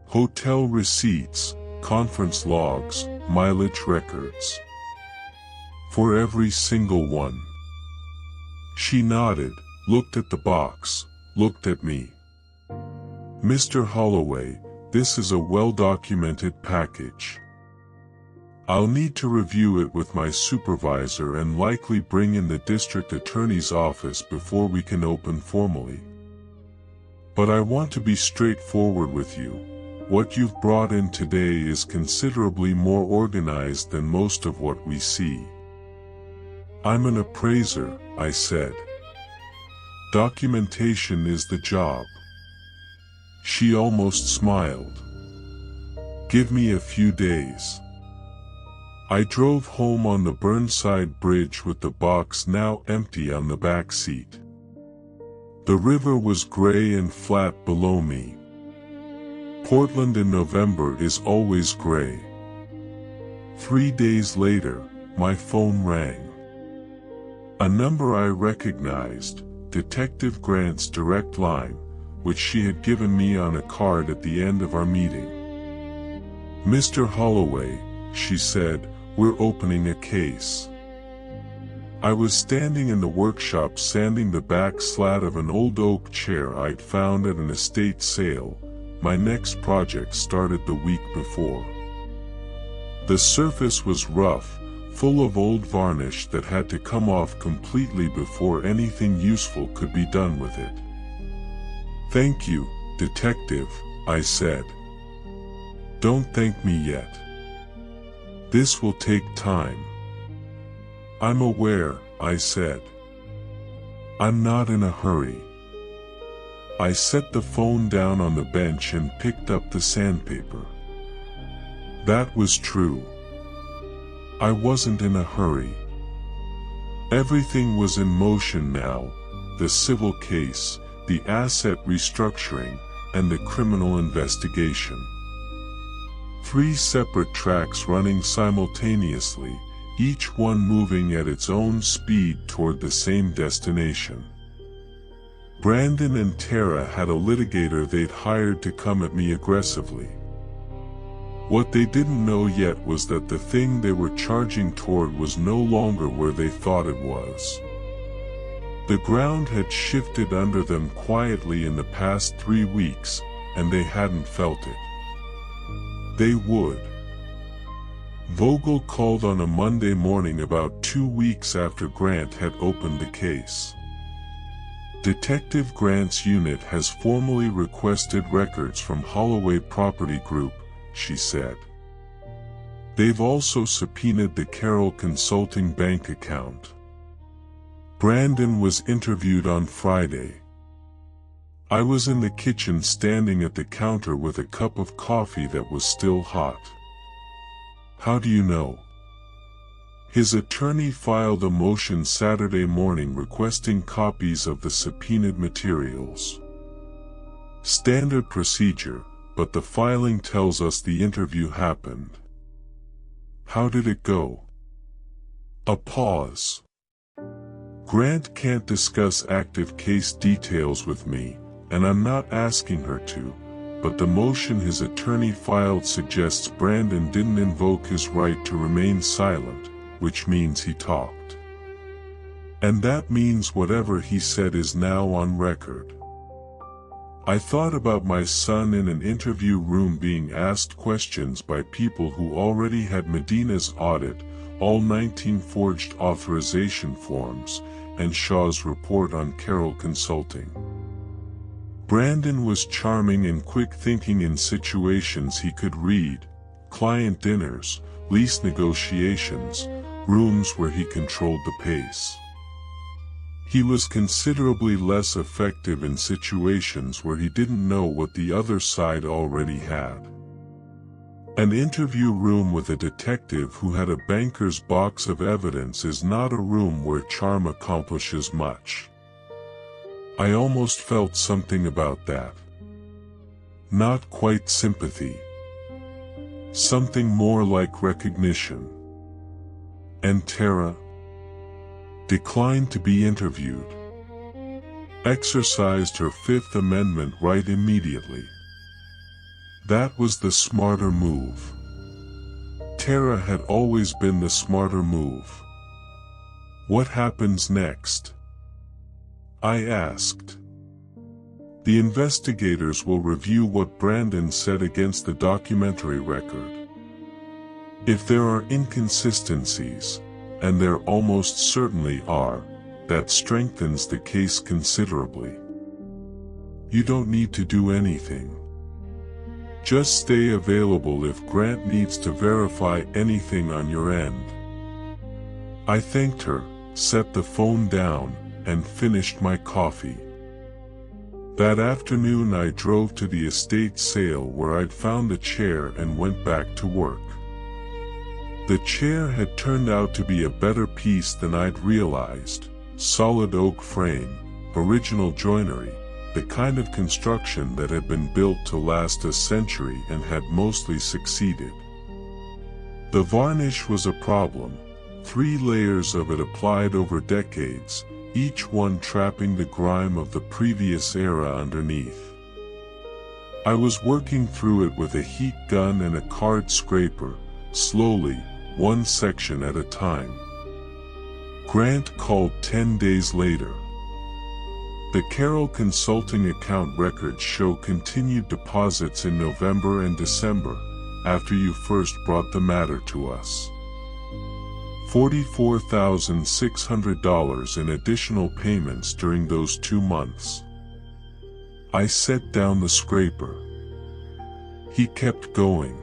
Hotel receipts, conference logs, mileage records. For every single one. She nodded, looked at the box, looked at me. Mr. Holloway, this is a well-documented package. I'll need to review it with my supervisor and likely bring in the district attorney's office before we can open formally. But I want to be straightforward with you. What you've brought in today is considerably more organized than most of what we see. I'm an appraiser, I said. Documentation is the job. She almost smiled. Give me a few days. I drove home on the Burnside Bridge with the box now empty on the back seat. The river was gray and flat below me. Portland in November is always gray. 3 days later, my phone rang. A number I recognized, Detective Grant's direct line, which she had given me on a card at the end of our meeting. Mr. Holloway, she said, we're opening a case. I was standing in the workshop sanding the back slat of an old oak chair I'd found at an estate sale. My next project started the week before. The surface was rough, full of old varnish that had to come off completely before anything useful could be done with it. Thank you, detective, I said. Don't thank me yet. This will take time. I'm aware, I said. I'm not in a hurry. I set the phone down on the bench and picked up the sandpaper. That was true. I wasn't in a hurry. Everything was in motion now, the civil case, the asset restructuring, and the criminal investigation. 3 separate tracks running simultaneously, each one moving at its own speed toward the same destination. Brandon and Tara had a litigator they'd hired to come at me aggressively. What they didn't know yet was that the thing they were charging toward was no longer where they thought it was. The ground had shifted under them quietly in the past 3 weeks, and they hadn't felt it. They would. Vogel called on a Monday morning about 2 weeks after Grant had opened the case. Detective Grant's unit has formally requested records from Holloway Property Group, she said. They've also subpoenaed the Carroll Consulting bank account. Brandon was interviewed on Friday. I was in the kitchen standing at the counter with a cup of coffee that was still hot. How do you know? His attorney filed a motion Saturday morning requesting copies of the subpoenaed materials. Standard procedure, but the filing tells us the interview happened. How did it go? A pause. Grant can't discuss active case details with me, and I'm not asking her to, but the motion his attorney filed suggests Brandon didn't invoke his right to remain silent, which means he talked. And that means whatever he said is now on record. I thought about my son in an interview room being asked questions by people who already had Medina's audit, all 19 forged authorization forms, and Shaw's report on Carroll Consulting. Brandon was charming and quick-thinking in situations he could read, client dinners, lease negotiations, rooms where he controlled the pace. He was considerably less effective in situations where he didn't know what the other side already had. An interview room with a detective who had a banker's box of evidence is not a room where charm accomplishes much. I almost felt something about that. Not quite sympathy. Something more like recognition. And Tara declined to be interviewed. Exercised her Fifth Amendment right immediately. That was the smarter move. Tara had always been the smarter move. What happens next? I asked. The investigators will review what Brandon said against the documentary record. If there are inconsistencies, and there almost certainly are, that strengthens the case considerably. You don't need to do anything. Just stay available if Grant needs to verify anything on your end. I thanked her, set the phone down, and finished my coffee. That afternoon I drove to the estate sale where I'd found a chair and went back to work. The chair had turned out to be a better piece than I'd realized. Solid oak frame, original joinery, the kind of construction that had been built to last a century and had mostly succeeded. The varnish was a problem, 3 layers of it applied over decades, each one trapping the grime of the previous era underneath. I was working through it with a heat gun and a card scraper, slowly, one section at a time. Grant called 10 days later. The Carroll Consulting account records show continued deposits in November and December, after you first brought the matter to us. $44,600 in additional payments during those 2 months. I set down the scraper. He kept going.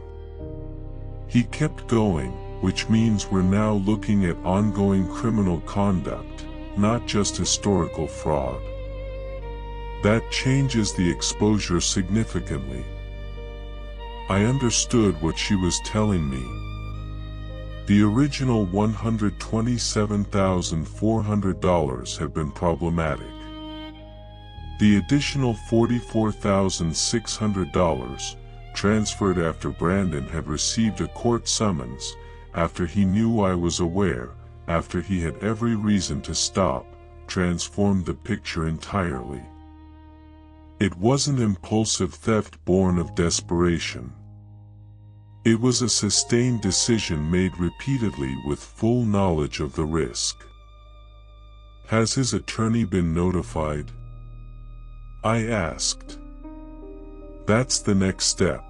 He kept going, which means we're now looking at ongoing criminal conduct, not just historical fraud. That changes the exposure significantly. I understood what she was telling me. The original $127,400 had been problematic. The additional $44,600, transferred after Brandon had received a court summons, after he knew I was aware, after he had every reason to stop, transformed the picture entirely. It wasn't impulsive theft born of desperation. It was a sustained decision made repeatedly with full knowledge of the risk. Has his attorney been notified? I asked. That's the next step.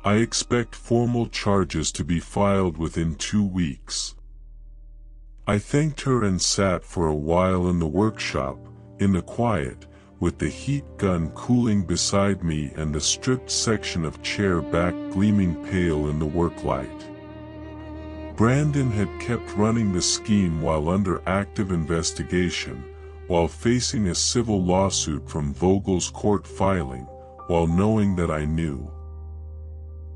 I expect formal charges to be filed within 2 weeks. I thanked her and sat for a while in the workshop, in the quiet, with the heat gun cooling beside me and the stripped section of chair back gleaming pale in the work light. Brandon had kept running the scheme while under active investigation, while facing a civil lawsuit from Vogel's court filing, while knowing that I knew.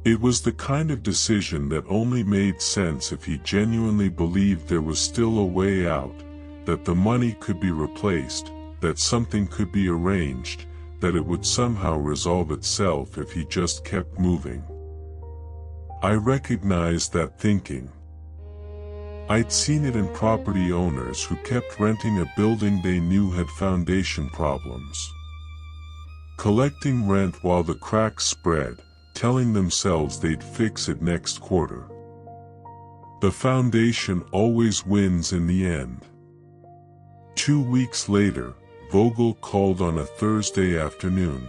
It was the kind of decision that only made sense if he genuinely believed there was still a way out, that the money could be replaced, that something could be arranged, that it would somehow resolve itself if he just kept moving. I recognized that thinking. I'd seen it in property owners who kept renting a building they knew had foundation problems. Collecting rent while the cracks spread, telling themselves they'd fix it next quarter. The foundation always wins in the end. 2 weeks later, Vogel called on a Thursday afternoon.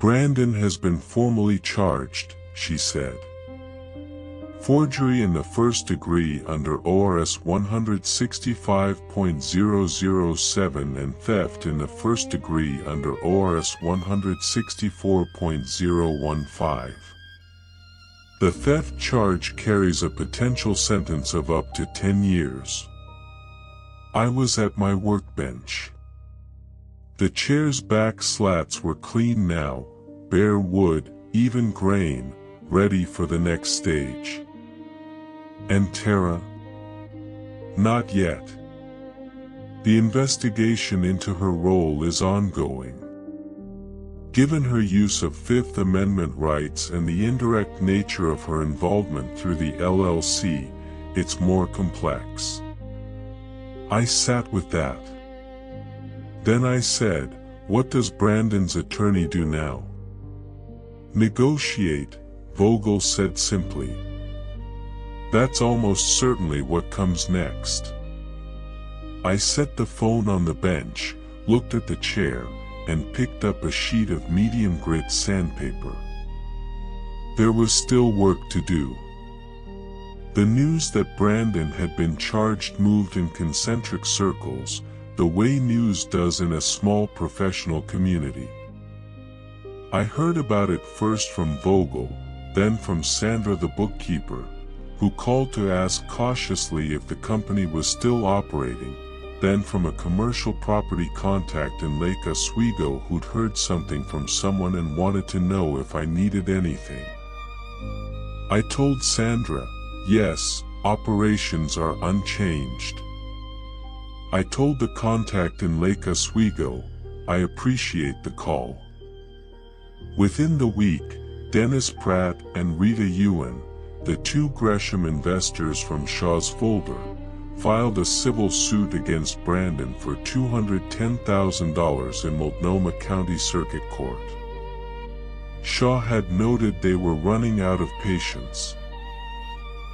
Brandon has been formally charged, she said. Forgery in the first degree under ORS 165.007 and theft in the first degree under ORS 164.015. The theft charge carries a potential sentence of up to 10 years. I was at my workbench. The chair's back slats were clean now, bare wood, even grain, ready for the next stage. And Tara? Not yet. The investigation into her role is ongoing. Given her use of Fifth Amendment rights and the indirect nature of her involvement through the LLC, it's more complex. I sat with that. Then I said, what does Brandon's attorney do now? Negotiate, Vogel said simply. That's almost certainly what comes next. I set the phone on the bench, looked at the chair, and picked up a sheet of medium grit sandpaper. There was still work to do. The news that Brandon had been charged moved in concentric circles, the way news does in a small professional community. I heard about it first from Vogel, then from Sandra the bookkeeper, who called to ask cautiously if the company was still operating, then from a commercial property contact in Lake Oswego who'd heard something from someone and wanted to know if I needed anything. I told Sandra, yes, operations are unchanged. I told the contact in Lake Oswego, I appreciate the call. Within the week, Dennis Pratt and Rita Ewan, the two Gresham investors from Shaw's folder, filed a civil suit against Brandon for $210,000 in Multnomah County Circuit Court. Shaw had noted they were running out of patience.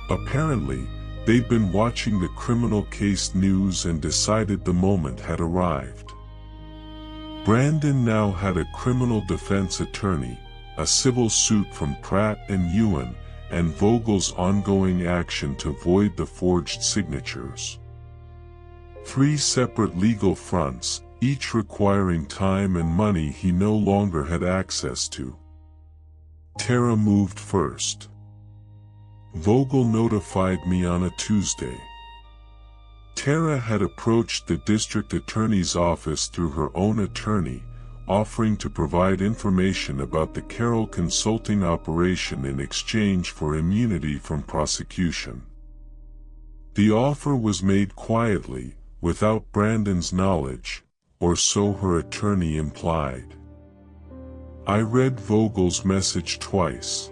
Apparently, they'd been watching the criminal case news and decided the moment had arrived. Brandon now had a criminal defense attorney, a civil suit from Pratt and Ewan, and Vogel's ongoing action to void the forged signatures. 3 separate legal fronts, each requiring time and money he no longer had access to. Tara moved first. Vogel notified me on a Tuesday. Tara had approached the district attorney's office through her own attorney, offering to provide information about the Carroll consulting operation in exchange for immunity from prosecution. The offer was made quietly, without Brandon's knowledge, or so her attorney implied. I read Vogel's message twice.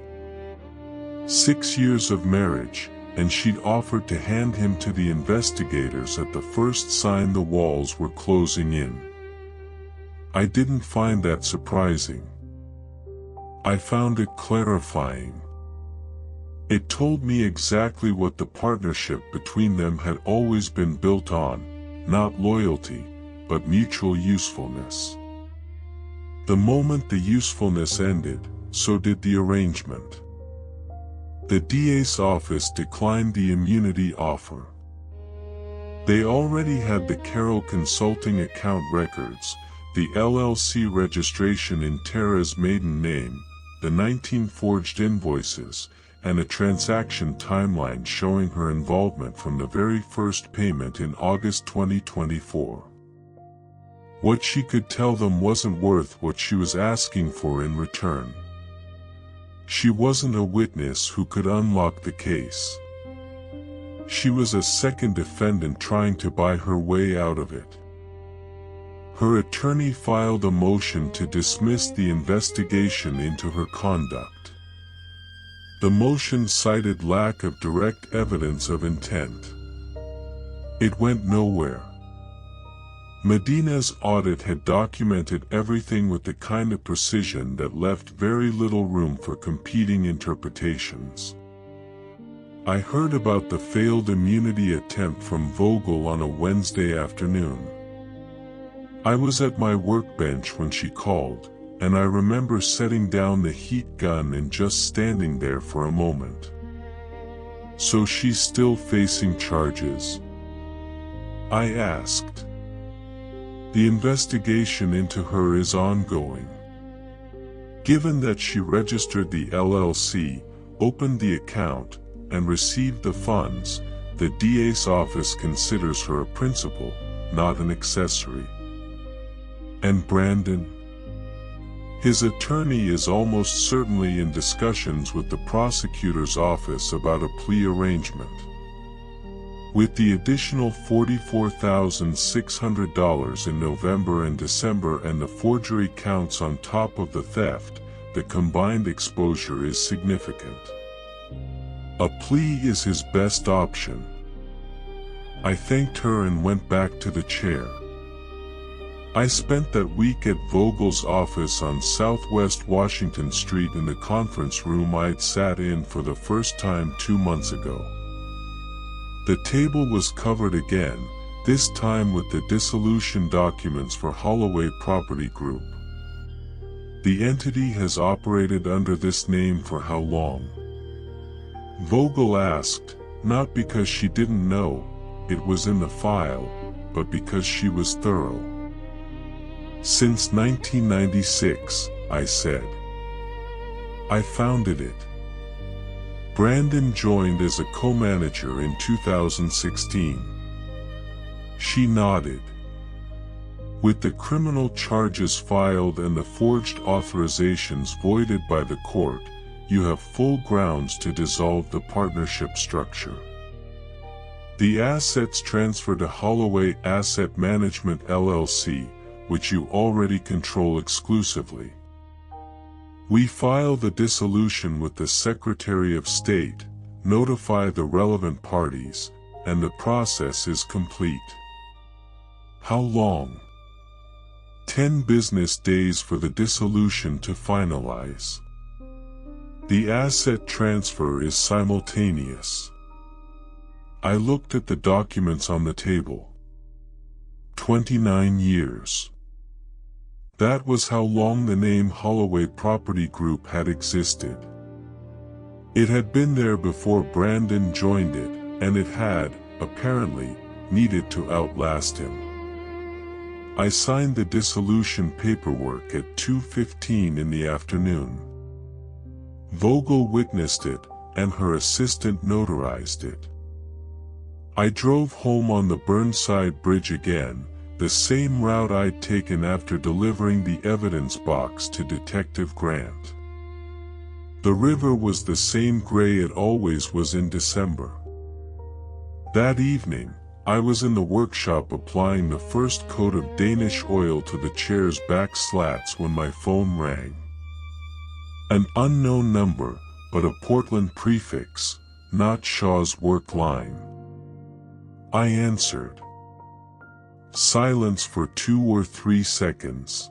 6 years of marriage, and she'd offered to hand him to the investigators at the first sign the walls were closing in. I didn't find that surprising. I found it clarifying. It told me exactly what the partnership between them had always been built on, not loyalty, but mutual usefulness. The moment the usefulness ended, so did the arrangement. The DA's office declined the immunity offer. They already had the Carroll Consulting account records, the LLC registration in Tara's maiden name, the 19 forged invoices, and a transaction timeline showing her involvement from the very first payment in August 2024. What she could tell them wasn't worth what she was asking for in return. She wasn't a witness who could unlock the case. She was a second defendant trying to buy her way out of it. Her attorney filed a motion to dismiss the investigation into her conduct. The motion cited lack of direct evidence of intent. It went nowhere. Medina's audit had documented everything with the kind of precision that left very little room for competing interpretations. I heard about the failed immunity attempt from Vogel on a Wednesday afternoon. I was at my workbench when she called, and I remember setting down the heat gun and just standing there for a moment. So she's still facing charges? I asked. The investigation into her is ongoing. Given that she registered the LLC, opened the account, and received the funds, the DA's office considers her a principal, not an accessory. And Brandon? His attorney is almost certainly in discussions with the prosecutor's office about a plea arrangement. With the additional $44,600 in November and December and the forgery counts on top of the theft, the combined exposure is significant. A plea is his best option. I thanked her and went back to the chair. I spent that week at Vogel's office on Southwest Washington Street in the conference room I'd sat in for the first time 2 months ago. The table was covered again, this time with the dissolution documents for Holloway Property Group. The entity has operated under this name for how long? Vogel asked, not because she didn't know it was in the file, but because she was thorough. Since 1996, I said. I founded it. Brandon joined as a co-manager in 2016. She nodded. With the criminal charges filed and the forged authorizations voided by the court, you have full grounds to dissolve the partnership structure. The assets transfer to Holloway Asset Management LLC, which you already control exclusively. We file the dissolution with the Secretary of State, notify the relevant parties, and the process is complete. How long? 10 business days for the dissolution to finalize. The asset transfer is simultaneous. I looked at the documents on the table. 29 years. That was how long the name Holloway Property Group had existed. It had been there before Brandon joined it, and it had, apparently, needed to outlast him. I signed the dissolution paperwork at 2:15 in the afternoon. Vogel witnessed it, and her assistant notarized it. I drove home on the Burnside Bridge again, the same route I'd taken after delivering the evidence box to Detective Grant. The river was the same gray it always was in December. That evening, I was in the workshop applying the first coat of Danish oil to the chair's back slats when my phone rang. An unknown number, but a Portland prefix, not Shaw's work line. I answered. Silence for 2 or 3 seconds.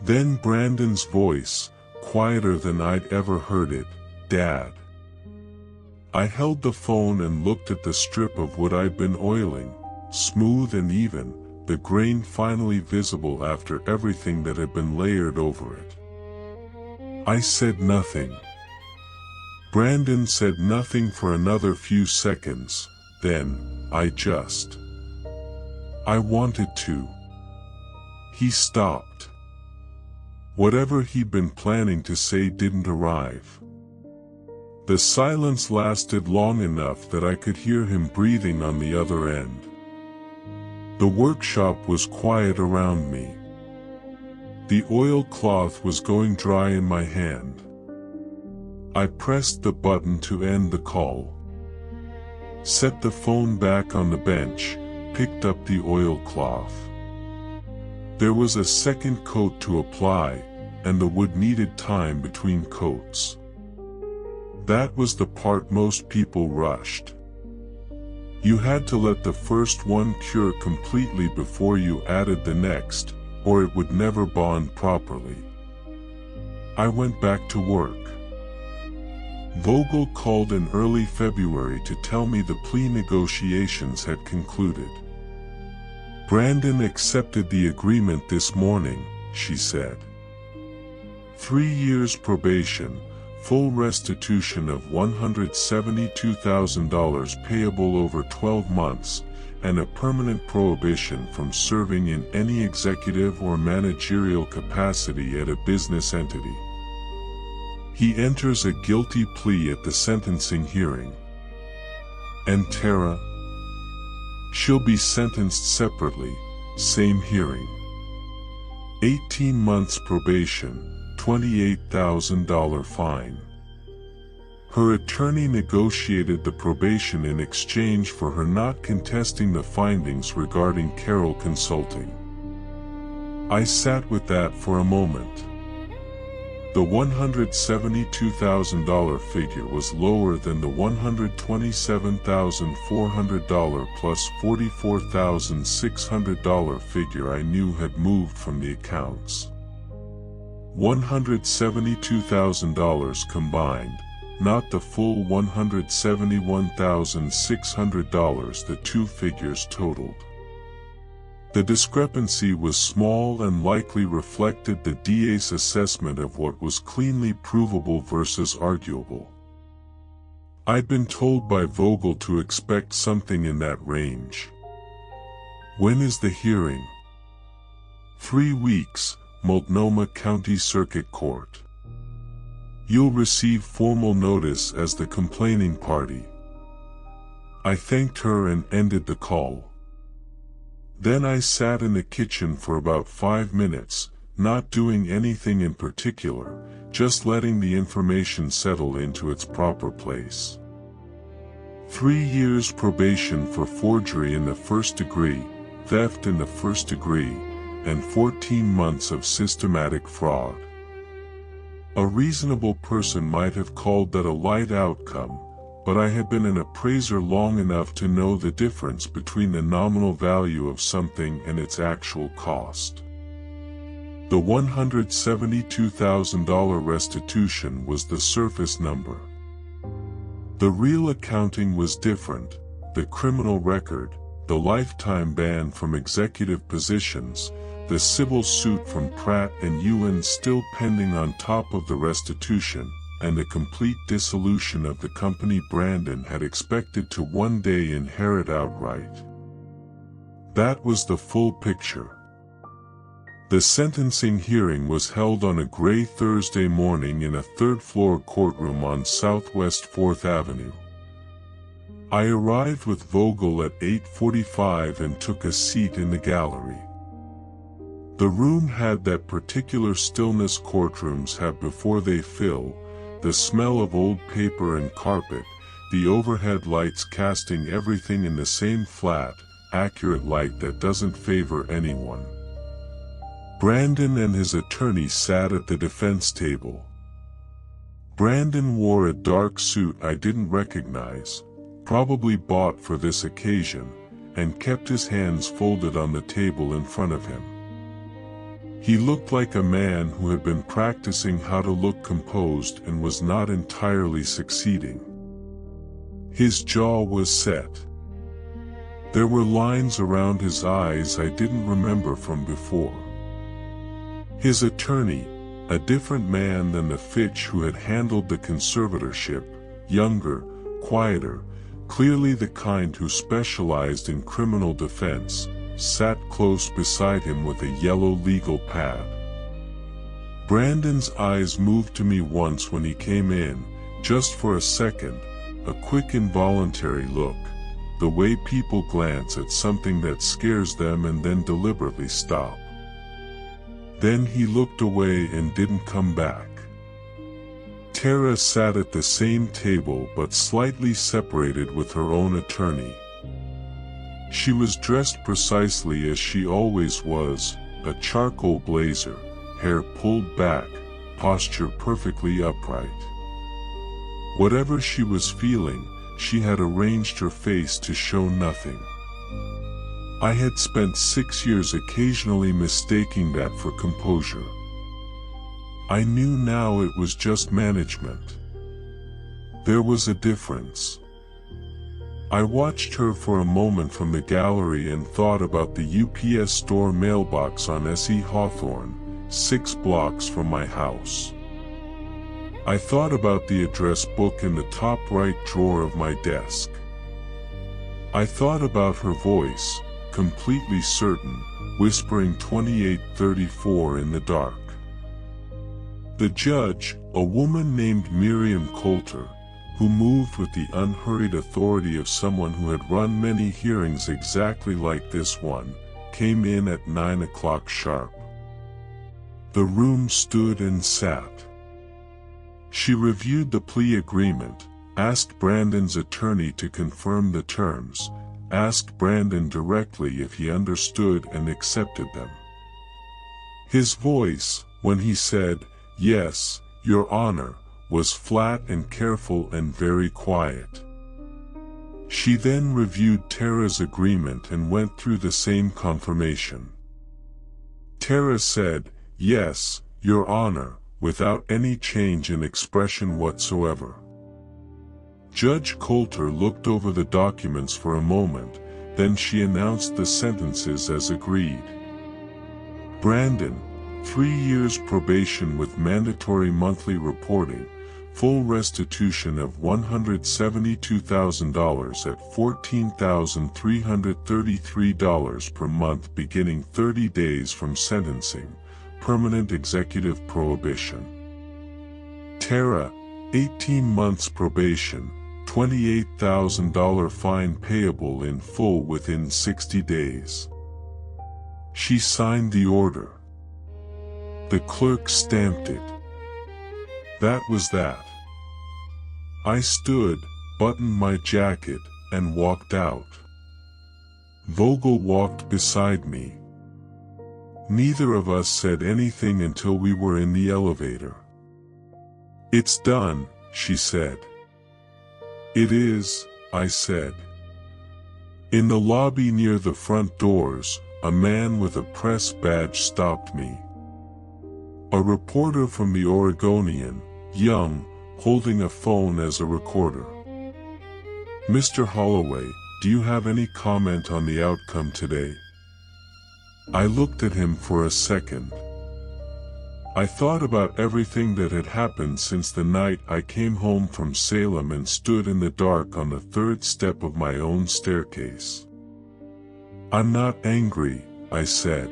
Then Brandon's voice, quieter than I'd ever heard it, "Dad." I held the phone and looked at the strip of wood I'd been oiling, smooth and even, the grain finally visible after everything that had been layered over it. I said nothing. Brandon said nothing for another few seconds, then, I wanted to. He stopped. Whatever he'd been planning to say didn't arrive. The silence lasted long enough that I could hear him breathing on the other end. The workshop was quiet around me. The oilcloth was going dry in my hand. I pressed the button to end the call. Set the phone back on the bench, picked up the oilcloth. There was a second coat to apply, and the wood needed time between coats. That was the part most people rushed. You had to let the first one cure completely before you added the next, or it would never bond properly. I went back to work. Vogel called in early February to tell me the plea negotiations had concluded. Brandon accepted the agreement this morning, she said. 3 years probation, full restitution of $172,000 payable over 12 months, and a permanent prohibition from serving in any executive or managerial capacity at a business entity. He enters a guilty plea at the sentencing hearing. And Tara? She'll be sentenced separately, same hearing. 18 months probation, $28,000 fine. Her attorney negotiated the probation in exchange for her not contesting the findings regarding Carroll Consulting. I sat with that for a moment. The $172,000 figure was lower than the $127,400 plus $44,600 figure I knew had moved from the accounts. $172,000 combined, not the full $171,600 the two figures totaled. The discrepancy was small and likely reflected the DA's assessment of what was cleanly provable versus arguable. I'd been told by Vogel to expect something in that range. When is the hearing? 3 weeks, Multnomah County Circuit Court. You'll receive formal notice as the complaining party. I thanked her and ended the call. Then I sat in the kitchen for about 5 minutes, not doing anything in particular, just letting the information settle into its proper place. 3 years probation for forgery in the first degree, theft in the first degree, and 14 months of systematic fraud. A reasonable person might have called that a light outcome, but I had been an appraiser long enough to know the difference between the nominal value of something and its actual cost. The $172,000 restitution was the surface number. The real accounting was different: the criminal record, the lifetime ban from executive positions, the civil suit from Pratt & Ewan still pending on top of the restitution, and the complete dissolution of the company Brandon had expected to one day inherit outright. That was the full picture. The sentencing hearing was held on a gray Thursday morning in a third-floor courtroom on Southwest 4th Avenue. I arrived with Vogel at 8:45 and took a seat in the gallery. The room had that particular stillness courtrooms have before they fill, the smell of old paper and carpet, the overhead lights casting everything in the same flat, accurate light that doesn't favor anyone. Brandon and his attorney sat at the defense table. Brandon wore a dark suit I didn't recognize, probably bought for this occasion, and kept his hands folded on the table in front of him. He looked like a man who had been practicing how to look composed and was not entirely succeeding. His jaw was set. There were lines around his eyes I didn't remember from before. His attorney, a different man than the Fitch who had handled the conservatorship, younger, quieter, clearly the kind who specialized in criminal defense, sat close beside him with a yellow legal pad. Brandon's eyes moved to me once when he came in, just for a second, a quick involuntary look, the way people glance at something that scares them and then deliberately stop. Then he looked away and didn't come back. Tara sat at the same table but slightly separated with her own attorney. She was dressed precisely as she always was, a charcoal blazer, hair pulled back, posture perfectly upright. Whatever she was feeling, she had arranged her face to show nothing. I had spent 6 years occasionally mistaking that for composure. I knew now it was just management. There was a difference. I watched her for a moment from the gallery and thought about the UPS store mailbox on S.E. Hawthorne, 6 blocks from my house. I thought about the address book in the top right drawer of my desk. I thought about her voice, completely certain, whispering 2834 in the dark. The judge, a woman named Miriam Coulter, who moved with the unhurried authority of someone who had run many hearings exactly like this one, came in at 9 o'clock sharp. The room stood and sat. She reviewed the plea agreement, asked Brandon's attorney to confirm the terms, asked Brandon directly if he understood and accepted them. His voice, when he said, "Yes, Your Honor," was flat and careful and very quiet. She then reviewed Tara's agreement and went through the same confirmation. Tara said, "Yes, Your Honor," without any change in expression whatsoever. Judge Coulter looked over the documents for a moment, then she announced the sentences as agreed. Brandon, 3 years probation with mandatory monthly reporting, full restitution of $172,000 at $14,333 per month beginning 30 days from sentencing, permanent executive prohibition. Tara, 18 months probation, $28,000 fine payable in full within 60 days. She signed the order. The clerk stamped it. That was that. I stood, buttoned my jacket, and walked out. Vogel walked beside me. Neither of us said anything until we were in the elevator. "It's done," she said. "It is," I said. In the lobby near the front doors, a man with a press badge stopped me. A reporter from the Oregonian, young, holding a phone as a recorder. "Mr. Holloway, do you have any comment on the outcome today?" I looked at him for a second. I thought about everything that had happened since the night I came home from Salem and stood in the dark on the 3rd step of my own staircase. "I'm not angry," I said.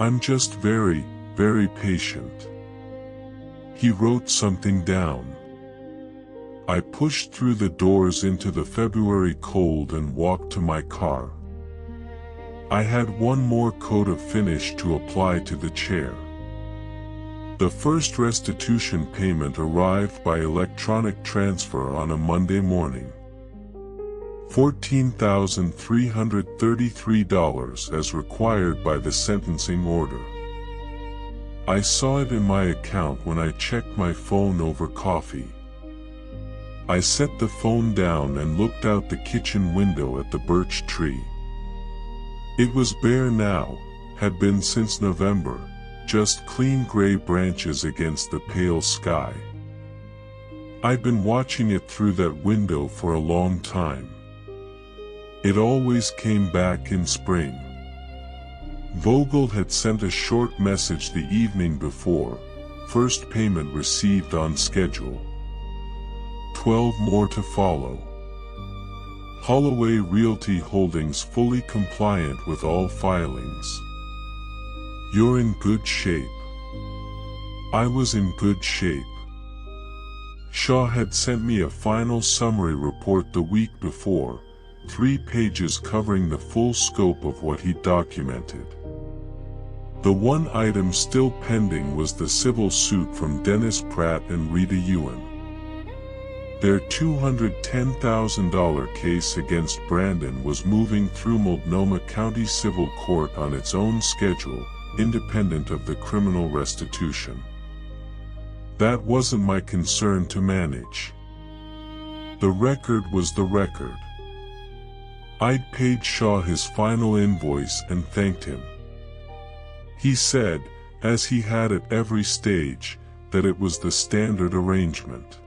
"I'm just very, very patient." He wrote something down. I pushed through the doors into the February cold and walked to my car. I had one more coat of finish to apply to the chair. The first restitution payment arrived by electronic transfer on a Monday morning. $14,333 as required by the sentencing order. I saw it in my account when I checked my phone over coffee. I set the phone down and looked out the kitchen window at the birch tree. It was bare now, had been since November, just clean gray branches against the pale sky. I'd been watching it through that window for a long time. It always came back in spring. Vogel had sent a short message the evening before, first payment received on schedule. 12 more to follow. Holloway Realty Holdings fully compliant with all filings. You're in good shape. I was in good shape. Shaw had sent me a final summary report the week before, 3 pages covering the full scope of what he'd documented. The one item still pending was the civil suit from Dennis Pratt and Rita Ewan. Their $210,000 case against Brandon was moving through Multnomah County Civil Court on its own schedule, independent of the criminal restitution. That wasn't my concern to manage. The record was the record. I'd paid Shaw his final invoice and thanked him. He said, as he had at every stage, that it was the standard arrangement.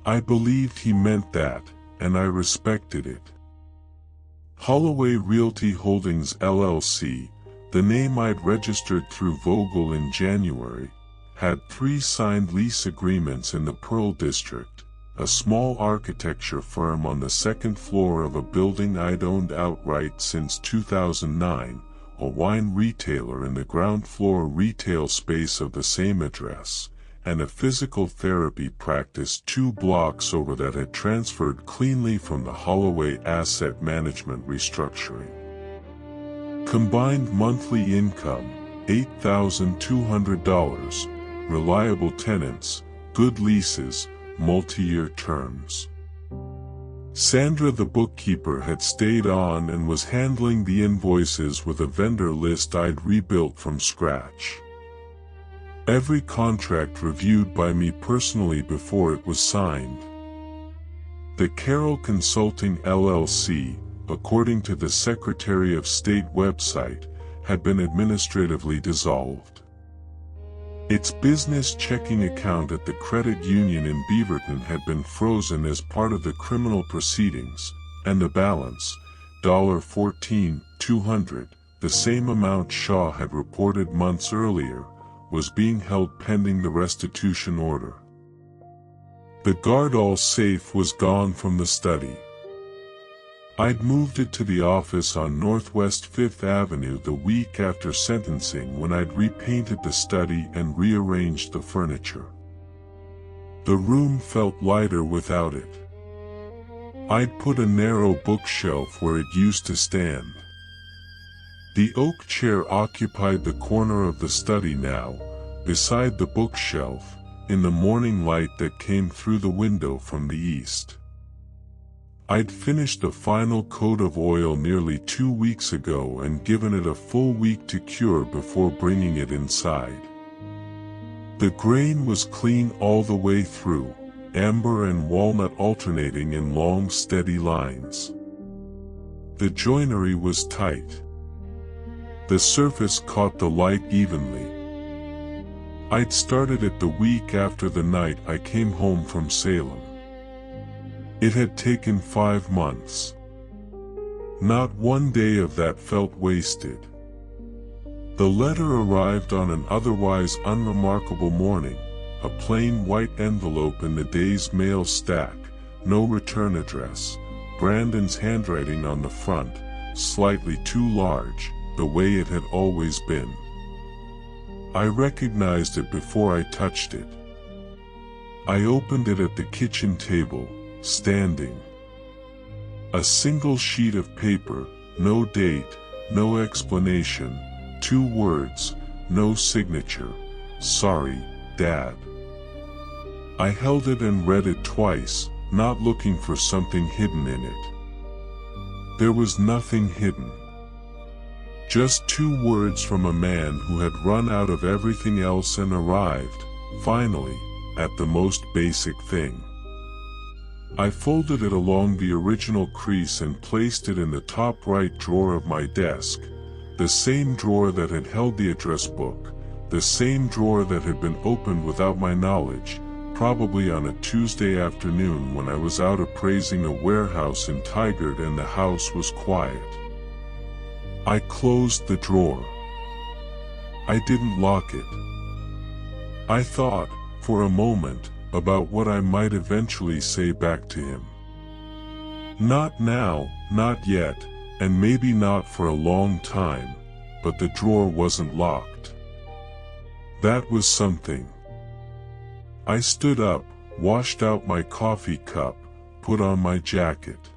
I believed he meant that, and I respected it. Holloway Realty Holdings LLC, the name I'd registered through Vogel in January, had 3 signed lease agreements in the Pearl District, a small architecture firm on the 2nd floor of a building I'd owned outright since 2009, a wine retailer in the ground floor retail space of the same address, and a physical therapy practice 2 blocks over that had transferred cleanly from the Holloway asset management restructuring. Combined monthly income, $8,200, reliable tenants, good leases, multi-year terms. Sandra the bookkeeper had stayed on and was handling the invoices with a vendor list I'd rebuilt from scratch. Every contract reviewed by me personally before it was signed. The Carroll Consulting LLC, according to the Secretary of State website, had been administratively dissolved. Its business checking account at the credit union in Beaverton had been frozen as part of the criminal proceedings, and the balance, $14,200, the same amount Shaw had reported months earlier, was being held pending the restitution order. The Gardall safe was gone from the study. I'd moved it to the office on Northwest 5th Avenue the week after sentencing when I'd repainted the study and rearranged the furniture. The room felt lighter without it. I'd put a narrow bookshelf where it used to stand. The oak chair occupied the corner of the study now, beside the bookshelf, in the morning light that came through the window from the east. I'd finished the final coat of oil nearly 2 weeks ago and given it a full week to cure before bringing it inside. The grain was clean all the way through, amber and walnut alternating in long steady lines. The joinery was tight. The surface caught the light evenly. I'd started it the week after the night I came home from Salem. It had taken 5 months. Not one day of that felt wasted. The letter arrived on an otherwise unremarkable morning, a plain white envelope in the day's mail stack, no return address, Brandon's handwriting on the front, slightly too large, the way it had always been. I recognized it before I touched it. I opened it at the kitchen table, standing. A single sheet of paper, no date, no explanation, 2 words, no signature, "Sorry, Dad." I held it and read it twice, not looking for something hidden in it. There was nothing hidden. Just 2 words from a man who had run out of everything else and arrived, finally, at the most basic thing. I folded it along the original crease and placed it in the top right drawer of my desk, the same drawer that had held the address book, the same drawer that had been opened without my knowledge, probably on a Tuesday afternoon when I was out appraising a warehouse in Tigard and the house was quiet. I closed the drawer. I didn't lock it. I thought, for a moment, about what I might eventually say back to him. Not now, not yet, and maybe not for a long time, but the drawer wasn't locked. That was something. I stood up, washed out my coffee cup, put on my jacket.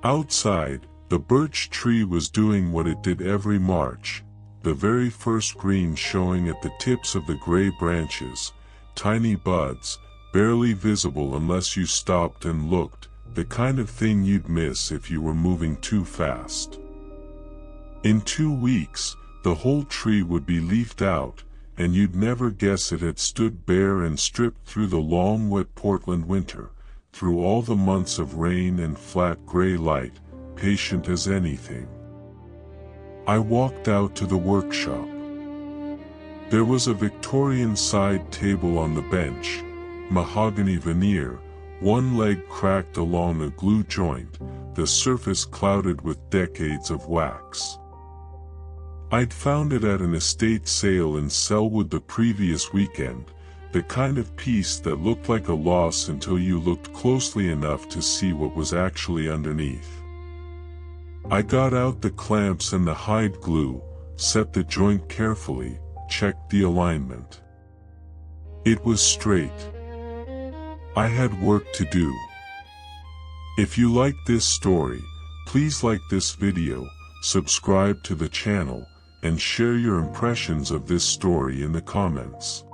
Outside, the birch tree was doing what it did every March, the very first green showing at the tips of the gray branches, tiny buds, barely visible unless you stopped and looked, the kind of thing you'd miss if you were moving too fast. In 2 weeks, the whole tree would be leafed out, and you'd never guess it had stood bare and stripped through the long wet Portland winter, through all the months of rain and flat gray light, patient as anything. I walked out to the workshop. There was a Victorian side table on the bench, mahogany veneer, one leg cracked along a glue joint, the surface clouded with decades of wax. I'd found it at an estate sale in Selwood the previous weekend, the kind of piece that looked like a loss until you looked closely enough to see what was actually underneath. I got out the clamps and the hide glue, set the joint carefully, checked the alignment. It was straight. I had work to do. If you like this story, please like this video, subscribe to the channel, and share your impressions of this story in the comments.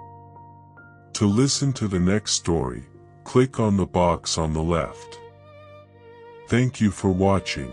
To listen to the next story, click on the box on the left. Thank you for watching.